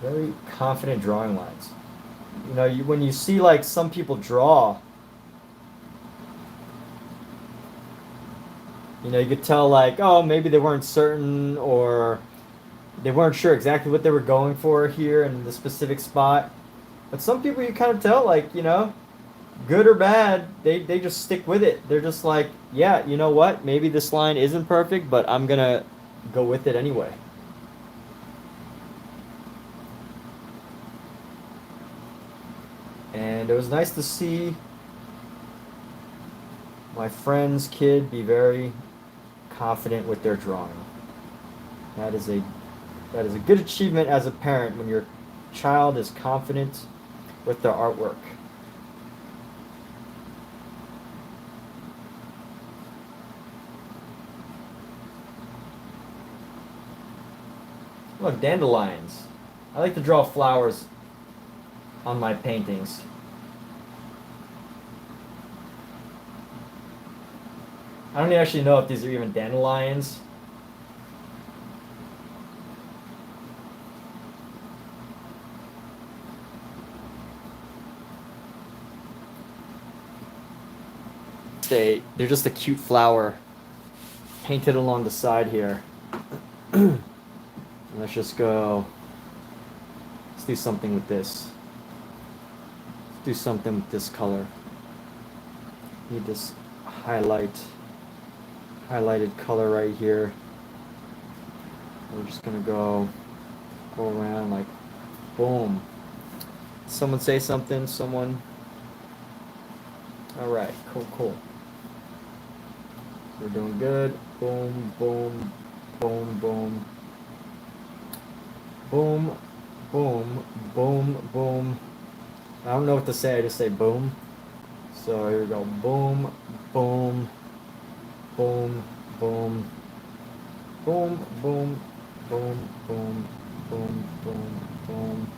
Very confident drawing lines. You know, when you see like some people draw, you know, you could tell like, oh, maybe they weren't certain or they weren't sure exactly what they were going for here in the specific spot. But some people you kind of tell like, you know, good or bad, they just stick with it. They're just like, yeah, you know what? Maybe this line isn't perfect, but I'm gonna go with it anyway. And it was nice to see my friend's kid be very confident with their drawing. That is a good achievement as a parent when your child is confident with their artwork. Look, dandelions. I like to draw flowers on my paintings. I don't actually know if these are even dandelions. They're just a cute flower painted along the side here. Let's just go. Let's do something with this. Let's do something with this color. Need this highlighted color right here. We're just gonna go around like boom. Someone say something. Someone. All right. Cool. We're doing good. Boom, boom, boom, boom. Boom, boom, boom, boom. I don't know what to say, I just say boom. So here we go. Boom, boom, boom, boom, boom, boom, boom, boom, boom, boom, boom.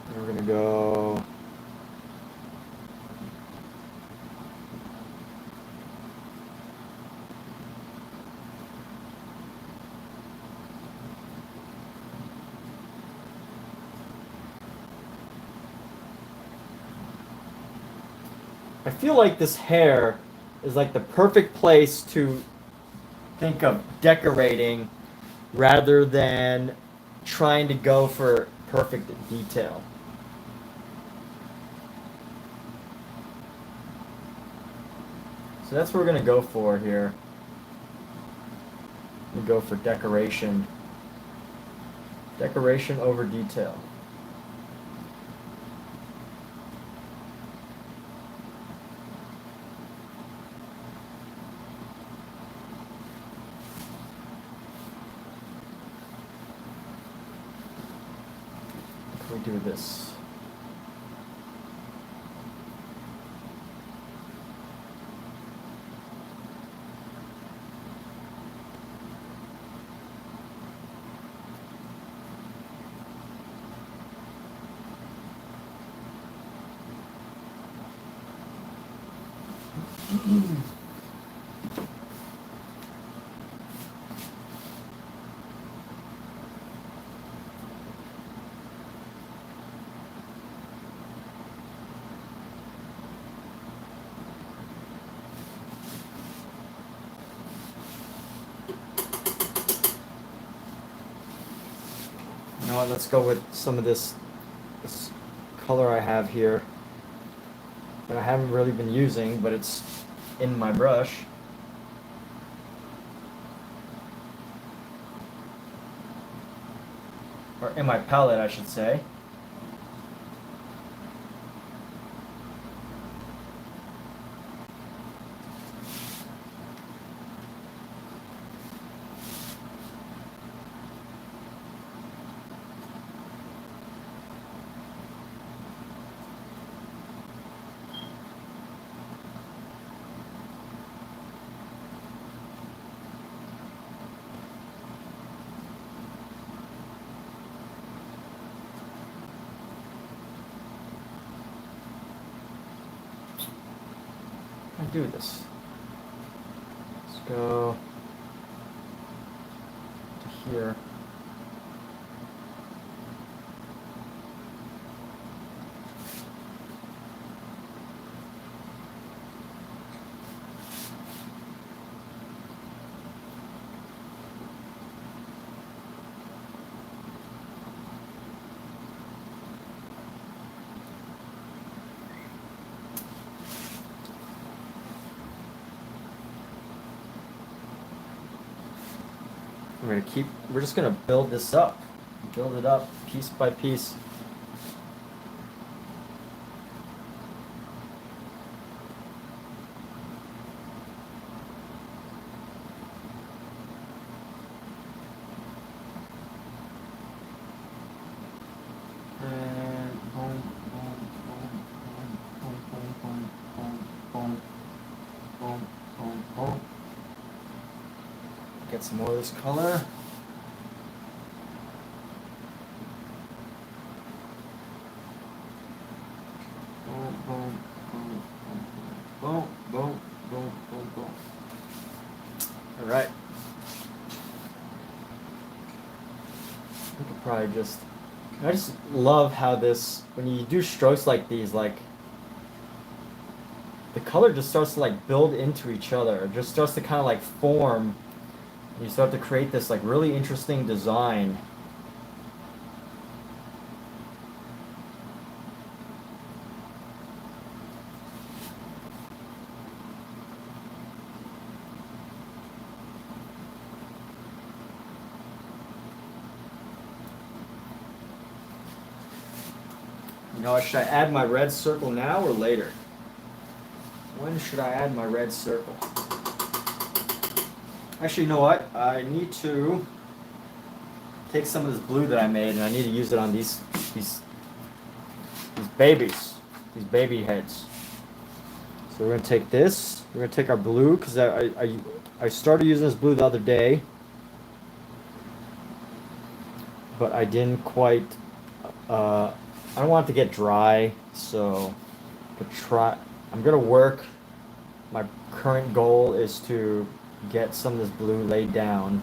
And we're gonna go. I feel like this hair is like the perfect place to think of decorating rather than trying to go for perfect detail. So that's what we're gonna go for here. We go for decoration. Decoration over detail. We do this. You know what, let's go with some of this color I have here that I haven't really been using, but it's in my brush. Or in my palette, I should say. Do this. Let's go to here. We're just gonna build this up. Build it up piece by piece. And boom, boom, boom, boom, boom, boom, boom, boom, boom, boom, boom. Get some more of this color. Boom, boom, boom, boom, boom, boom, boom, boom. All right. I could probably just. I just love how this, when you do strokes like these, like the color just starts to like build into each other. It just starts to kind of like form. And you start to create this like really interesting design. You know, should I add my red circle now or later? When should I add my red circle? Actually, you know what? I need to take some of this blue that I made and I need to use it on these babies, these baby heads. So we're gonna take this. We're gonna take our blue because I started using this blue the other day, but I didn't quite. I don't want it to get dry, so I'm gonna work. My current goal is to get some of this blue laid down.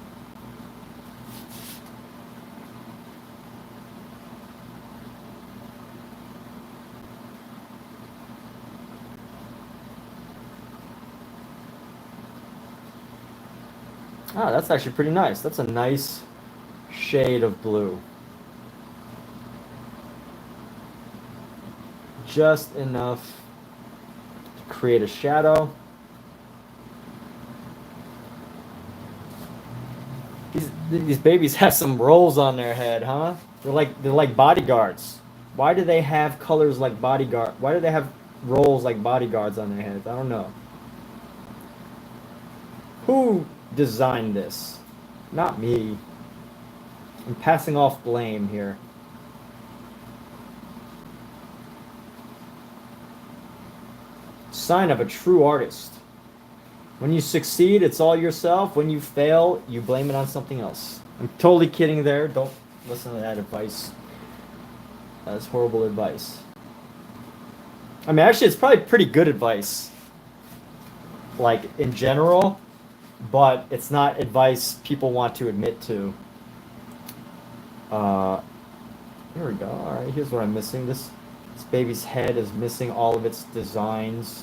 Ah, that's actually pretty nice. That's a nice shade of blue. Just enough to create a shadow. These babies have some rolls on their head, huh? They're like bodyguards. Why do they have colors like bodyguard? Why do they have rolls like bodyguards on their heads? I don't know. Who designed this? Not me. I'm passing off blame here. Sign of a true artist. When you succeed, it's all yourself. When you fail, you blame it on something else. I'm totally kidding there. Don't listen to that advice. That's horrible advice. I mean, actually, it's probably pretty good advice. Like, in general, but it's not advice people want to admit to. Here we go. All right, here's what I'm missing. This baby's head is missing all of its designs.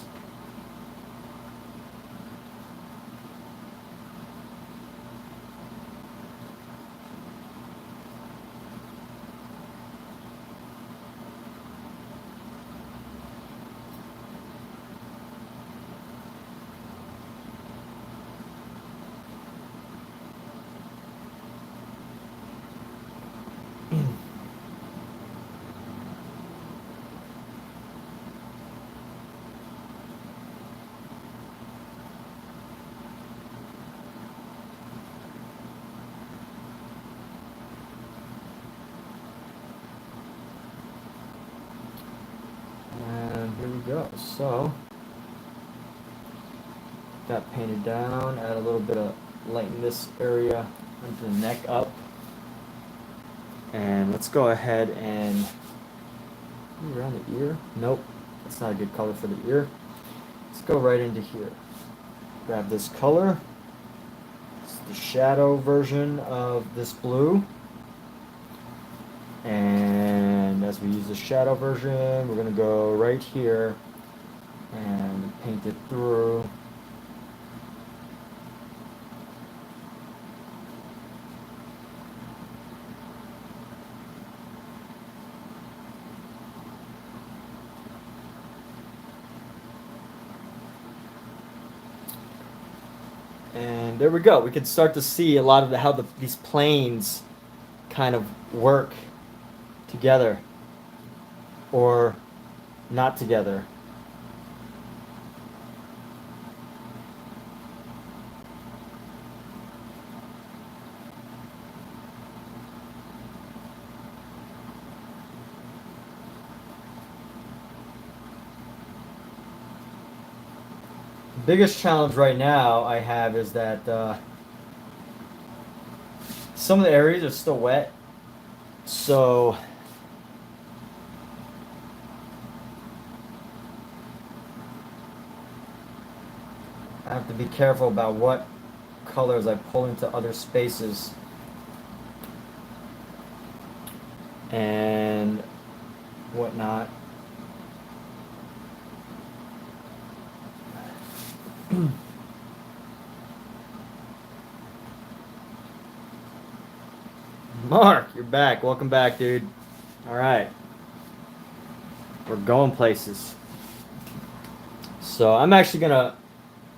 Go. So, that painted down, add a little bit of lighten this area into the neck up. And let's go ahead and around the ear. Nope, that's not a good color for the ear. Let's go right into here. Grab this color. It's the shadow version of this blue. And as we use the shadow version, we're going to go right here and paint it through. And there we go. We can start to see a lot of how these planes kind of work together or not together. Biggest challenge right now I have is that some of the areas are still wet, so I have to be careful about what colors I pull into other spaces and whatnot. Mark, you're back. Welcome back, dude. All right. We're going places. So I'm actually going to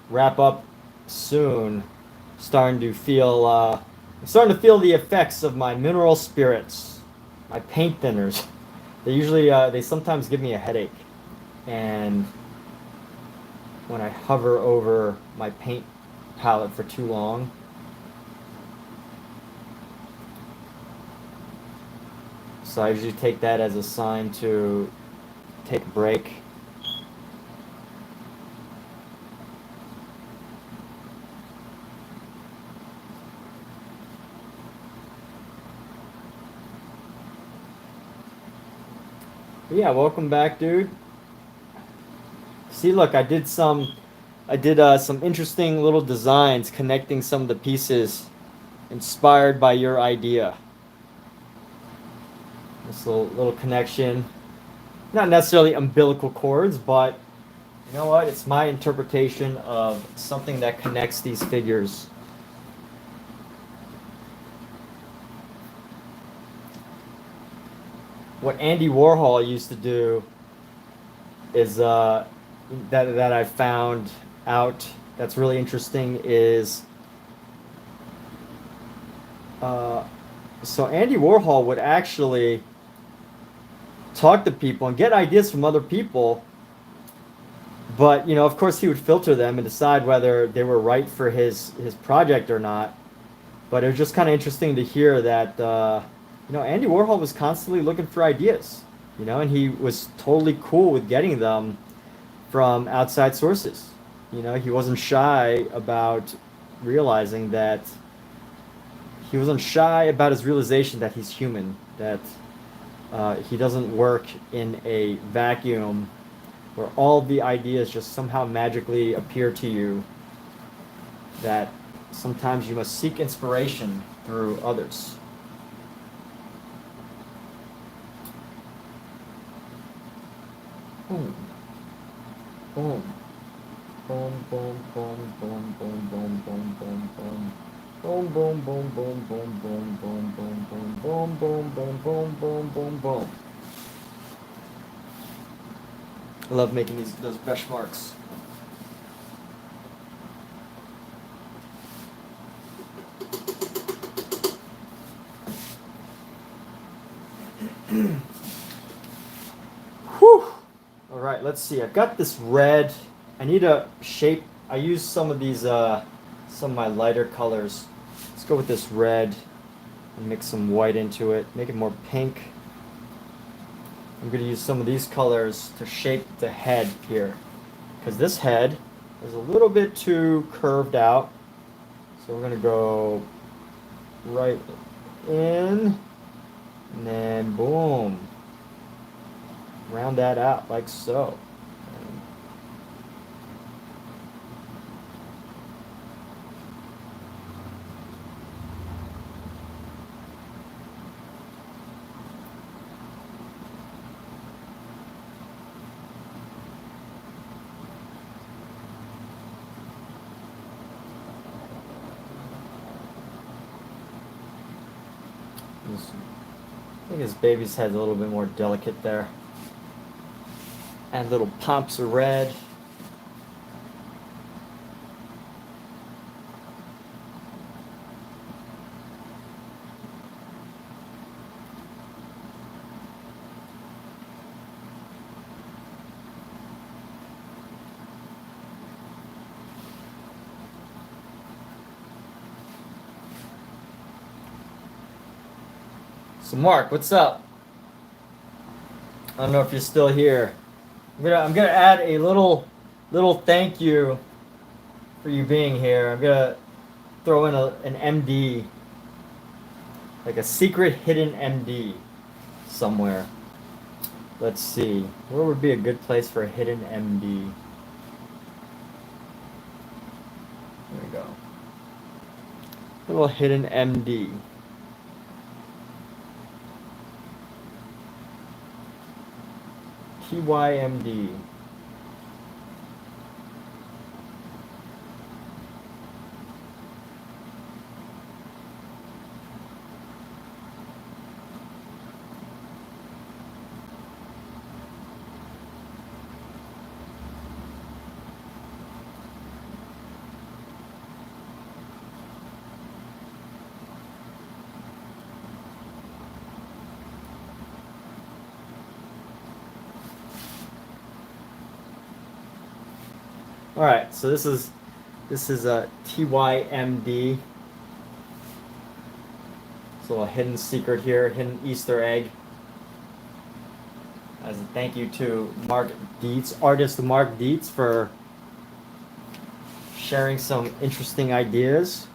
wrap up soon. I'm starting to feel the effects of my mineral spirits, my paint thinners. They sometimes give me a headache. And when I hover over my paint palette for too long, so I usually take that as a sign to take a break. But yeah, welcome back, dude. See, look, I did some interesting little designs connecting some of the pieces inspired by your idea. This little connection, not necessarily umbilical cords, but you know what? It's my interpretation of something that connects these figures. What Andy Warhol used to do is that I found out that's really interesting is so Andy Warhol would actually talk to people and get ideas from other people, but of course he would filter them and decide whether they were right for his project or not. But it was just kind of interesting to hear that Andy Warhol was constantly looking for ideas, and he was totally cool with getting them from outside sources. He wasn't shy about realizing that he wasn't shy about his realization that he's human, that he doesn't work in a vacuum where all the ideas just somehow magically appear to you, that sometimes you must seek inspiration through others. Boom. Boom. Boom, boom, boom, boom, boom, boom, boom, boom, boom. Boom, boom, boom, boom, boom, boom, boom, boom, boom, boom, boom, boom, boom, boom, boom, boom. I love making those benchmarks. Whew. All right, let's see. I've got this red. I need a shape. I use some of these, some of my lighter colors. Let's go with this red and mix some white into it. Make it more pink. I'm going to use some of these colors to shape the head here, because this head is a little bit too curved out. So we're going to go right in, and then boom, round that out like so. I think his baby's head's a little bit more delicate there. And little pumps of red. So Mark, what's up? I don't know if you're still here. I'm gonna add a little thank you for you being here. I'm gonna throw in an MD, like a secret hidden MD somewhere. Let's see. Where would be a good place for a hidden MD? There we go. Little hidden MD. TYMD. All right, so this is a TYMD. It's a little hidden secret here, hidden Easter egg. As a thank you to Mark Dietz, artist Mark Dietz, for sharing some interesting ideas.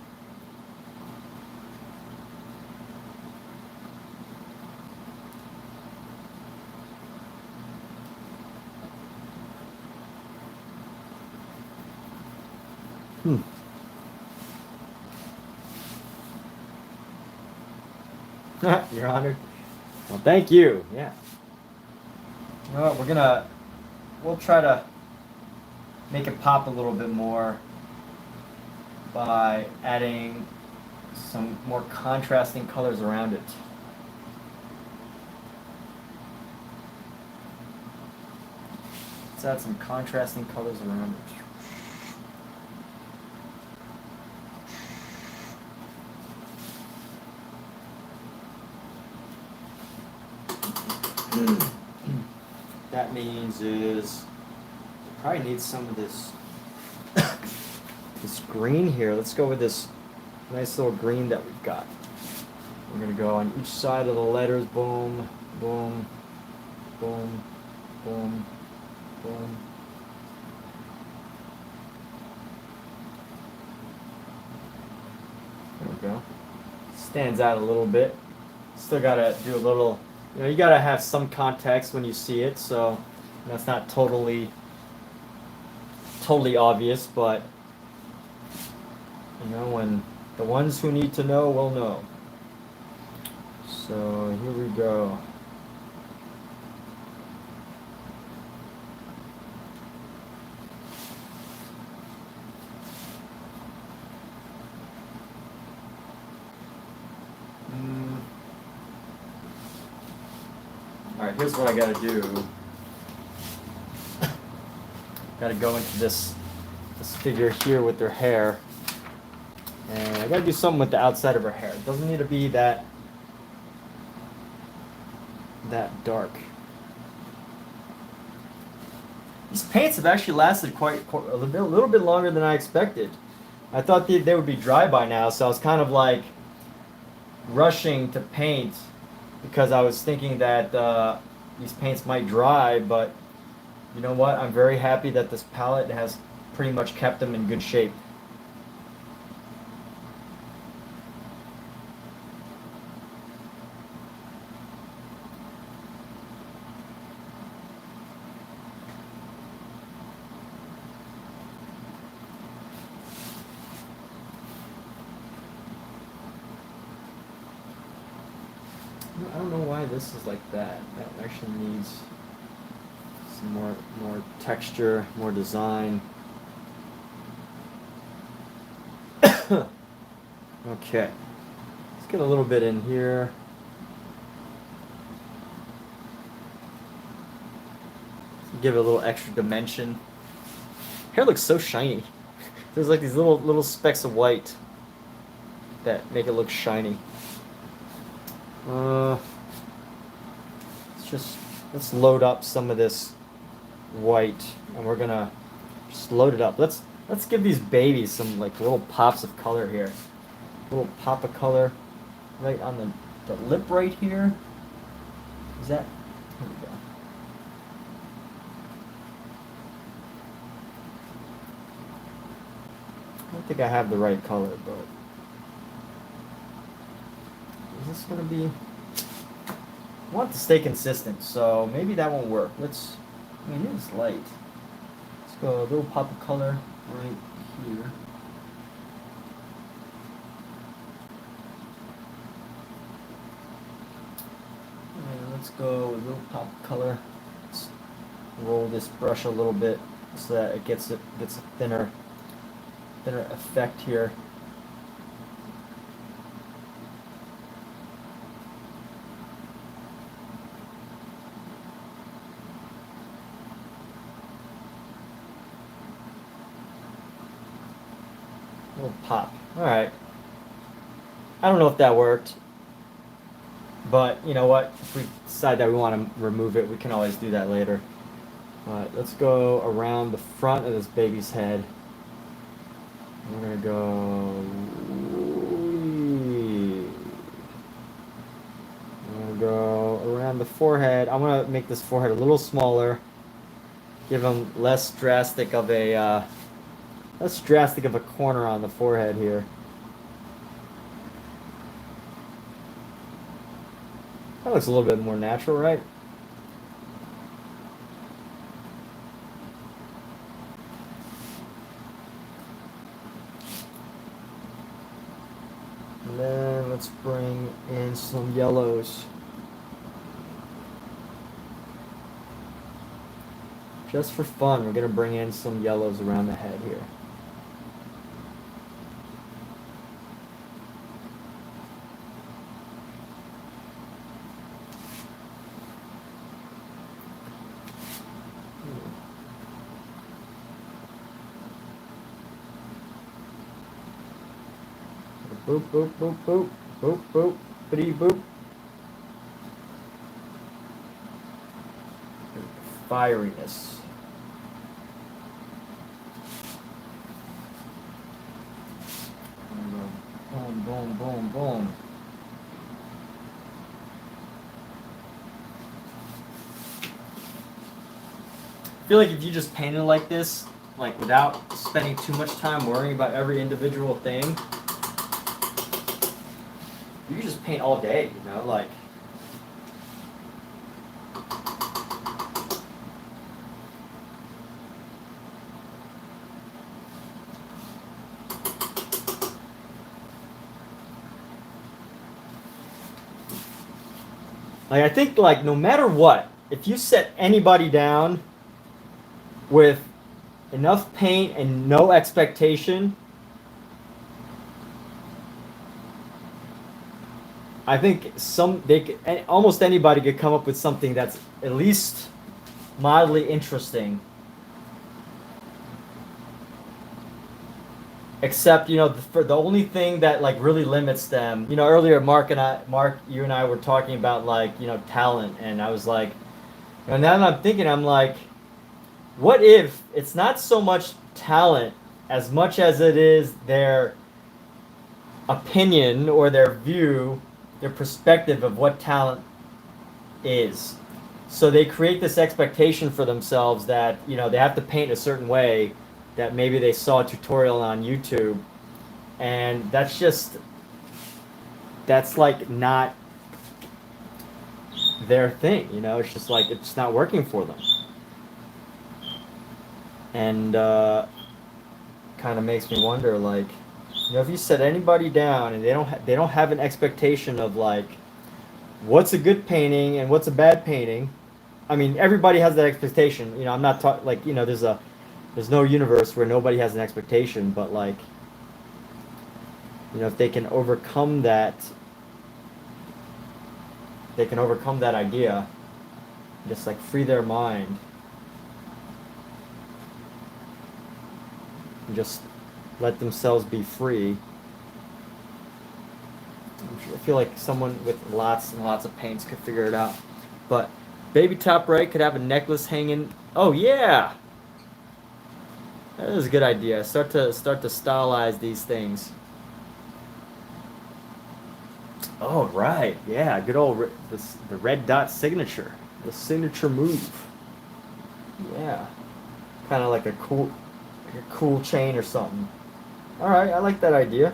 You're honored. Well, thank you. Yeah. You know what? We'll try to make it pop a little bit more by adding some more contrasting colors around it. Let's add some contrasting colors around it. That means is probably need some of this this green here. Let's go with this nice little green that we've got. We're gonna go on each side of the letters. Boom, boom, boom, boom, boom. There we go. Stands out a little bit. Still gotta do a little. You gotta have some context when you see it, so that's not totally obvious, but when the ones who need to know will know. So here we go. Alright, here's what I gotta do. Gotta go into this figure here with her hair. And I gotta do something with the outside of her hair. It doesn't need to be that dark. These paints have actually lasted quite a little bit longer than I expected. I thought they would be dry by now, so I was kind of like rushing to paint because I was thinking that these paints might dry, but you know what? I'm very happy that this palette has pretty much kept them in good shape. I don't know why this is like that. That actually needs some more texture, more design. Okay, let's get a little bit in here. Give it a little extra dimension. Hair looks so shiny. There's like these little specks of white that make it look shiny. Let's load up some of this white, and we're gonna just load it up. Let's give these babies some like little pops of color here. Little pop of color right on the lip right here. Is that? Here we go. I don't think I have the right color, but is this gonna be? I want it to stay consistent, so maybe that won't work. Let's. I mean, it is light. Let's go a little pop of color right here. And let's go with a little pop of color. Let's roll this brush a little bit so that it gets a thinner effect here. Little pop. All right. I don't know if that worked, but you know what? If we decide that we want to remove it, we can always do that later. All right, let's go around the front of this baby's head. We're gonna go. I'm gonna go around the forehead. I'm gonna make this forehead a little smaller. Give him less drastic of a corner on the forehead here. That looks a little bit more natural, right? And then let's bring in some yellows. Just for fun, we're gonna bring in some yellows around the head here. Boop, boop, boop, boop, boop, boop, bitty boop. Fieriness. Boom, boom, boom, boom. I feel like if you just painted like this, like without spending too much time worrying about every individual thing, you can just paint all day, you know, like. Like, I think, like, no matter what, if you set anybody down with enough paint and no expectation, I think almost anybody could come up with something that's at least mildly interesting. Except, you know, the only thing that like really limits them, you know, earlier Mark, you and I were talking about like, you know, talent, and I was like, and now that I'm thinking, I'm like, what if it's not so much talent as much as it is their opinion or their view, their perspective of what talent is. So they create this expectation for themselves that, you know, they have to paint a certain way, that maybe they saw a tutorial on YouTube, and that's like not their thing, you know. It's just like it's not working for them, and kind of makes me wonder, like, you know, if you set anybody down and they don't have an expectation of like what's a good painting and what's a bad painting. I mean, everybody has that expectation, you know. I'm not talking like, you know, there's no universe where nobody has an expectation, but like, you know, if they can overcome that idea, just like free their mind, and just let themselves be free. I feel like someone with lots and lots of paints could figure it out. But baby top right could have a necklace hanging. Oh yeah! That is a good idea. Start to stylize these things. Oh, right. Yeah, good old the red dot signature. The signature move. Yeah. Kind of like a cool chain or something. All right, I like that idea.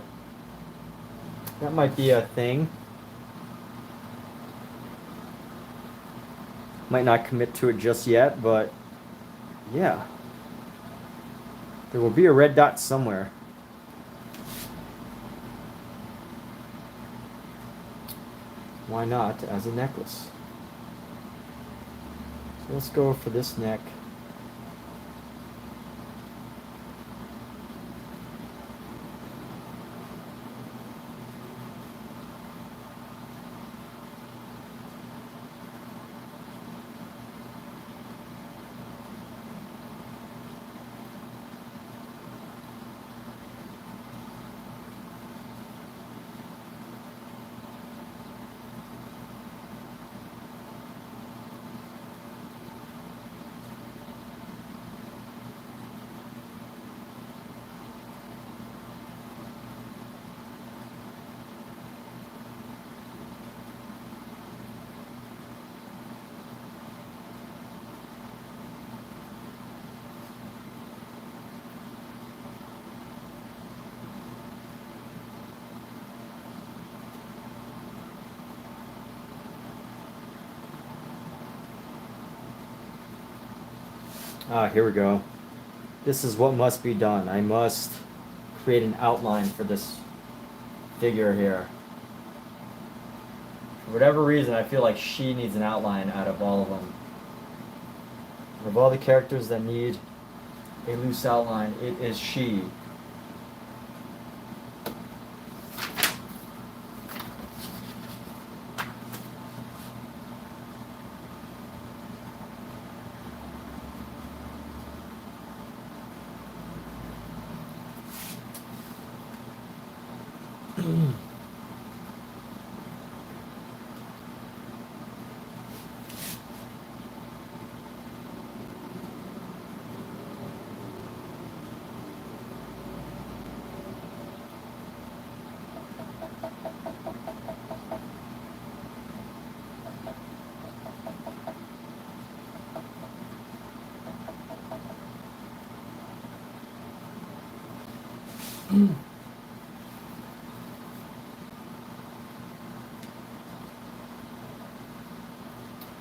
That might be a thing. Might not commit to it just yet, but yeah. There will be a red dot somewhere. Why not as a necklace? So let's go for this neck. Ah, here we go. This is what must be done. I must create an outline for this figure here. For whatever reason, I feel like she needs an outline out of all of them. Of all the characters that need a loose outline, it is she.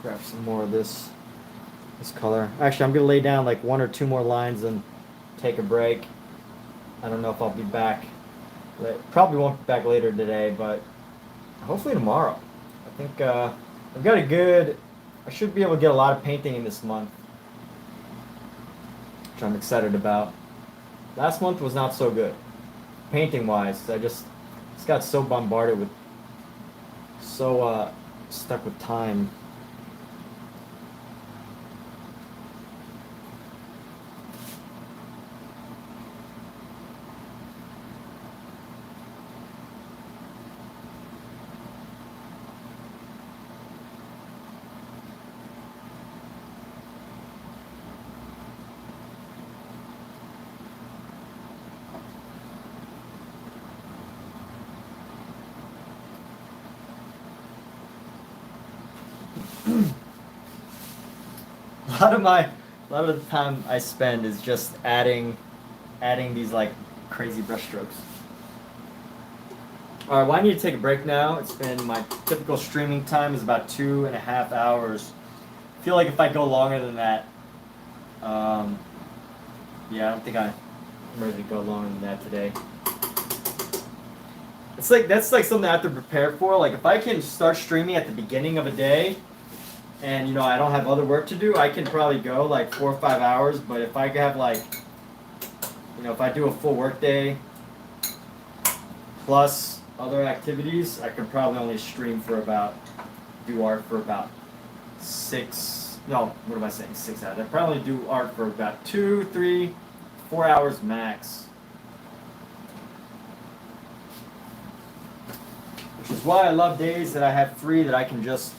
Grab some more of this color. Actually, I'm gonna lay down like one or two more lines and take a break. I don't know if I'll be back. Probably won't be back later today, but hopefully tomorrow. I think I've got a good. I should be able to get a lot of painting in this month, which I'm excited about. Last month was not so good, painting wise. I just got so bombarded with, so stuck with time. A lot of the time I spend is just adding these like crazy brush strokes. All right, well I need to take a break now. It's been my typical streaming time is about 2.5 hours. I feel like if I go longer than that, yeah, I don't think I'm ready to go longer than that today. It's like that's like something I have to prepare for. Like if I can start streaming at the beginning of a day, and you know I don't have other work to do, I can probably go like 4 or 5 hours. But if I have like, you know, if I do a full work day plus other activities, I could probably only stream for do art for about 6. No, what am I saying? 6 hours. I probably do art for about 2, 3, 4 hours max. Which is why I love days that I have free that I can just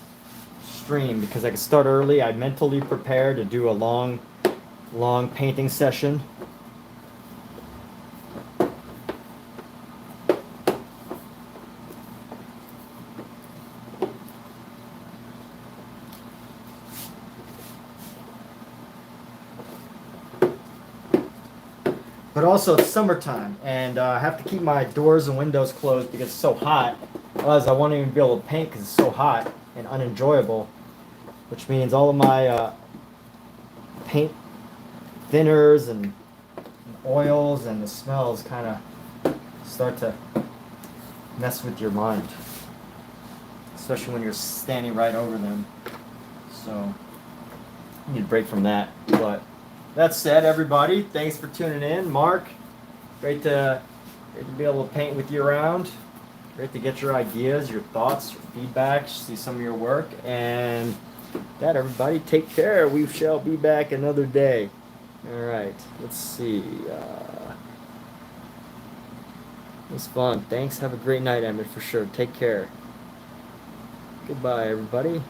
stream, because I can start early. I mentally prepare to do a long painting session. but also it's summertime, and I have to keep my doors and windows closed because it's so hot. Otherwise, I won't even be able to paint because it's so hot and unenjoyable. Which means all of my paint thinners and oils and the smells kind of start to mess with your mind, especially when you're standing right over them. So you need a break from that. But that said, everybody, thanks for tuning in. Mark, great to be able to paint with you around. Great to get your ideas, your thoughts, your feedback, see some of your work. And that, everybody, take care. We shall be back another day. All right, let's see. It was fun. Thanks. Have a great night, Emmett, for sure. Take care. Goodbye, everybody.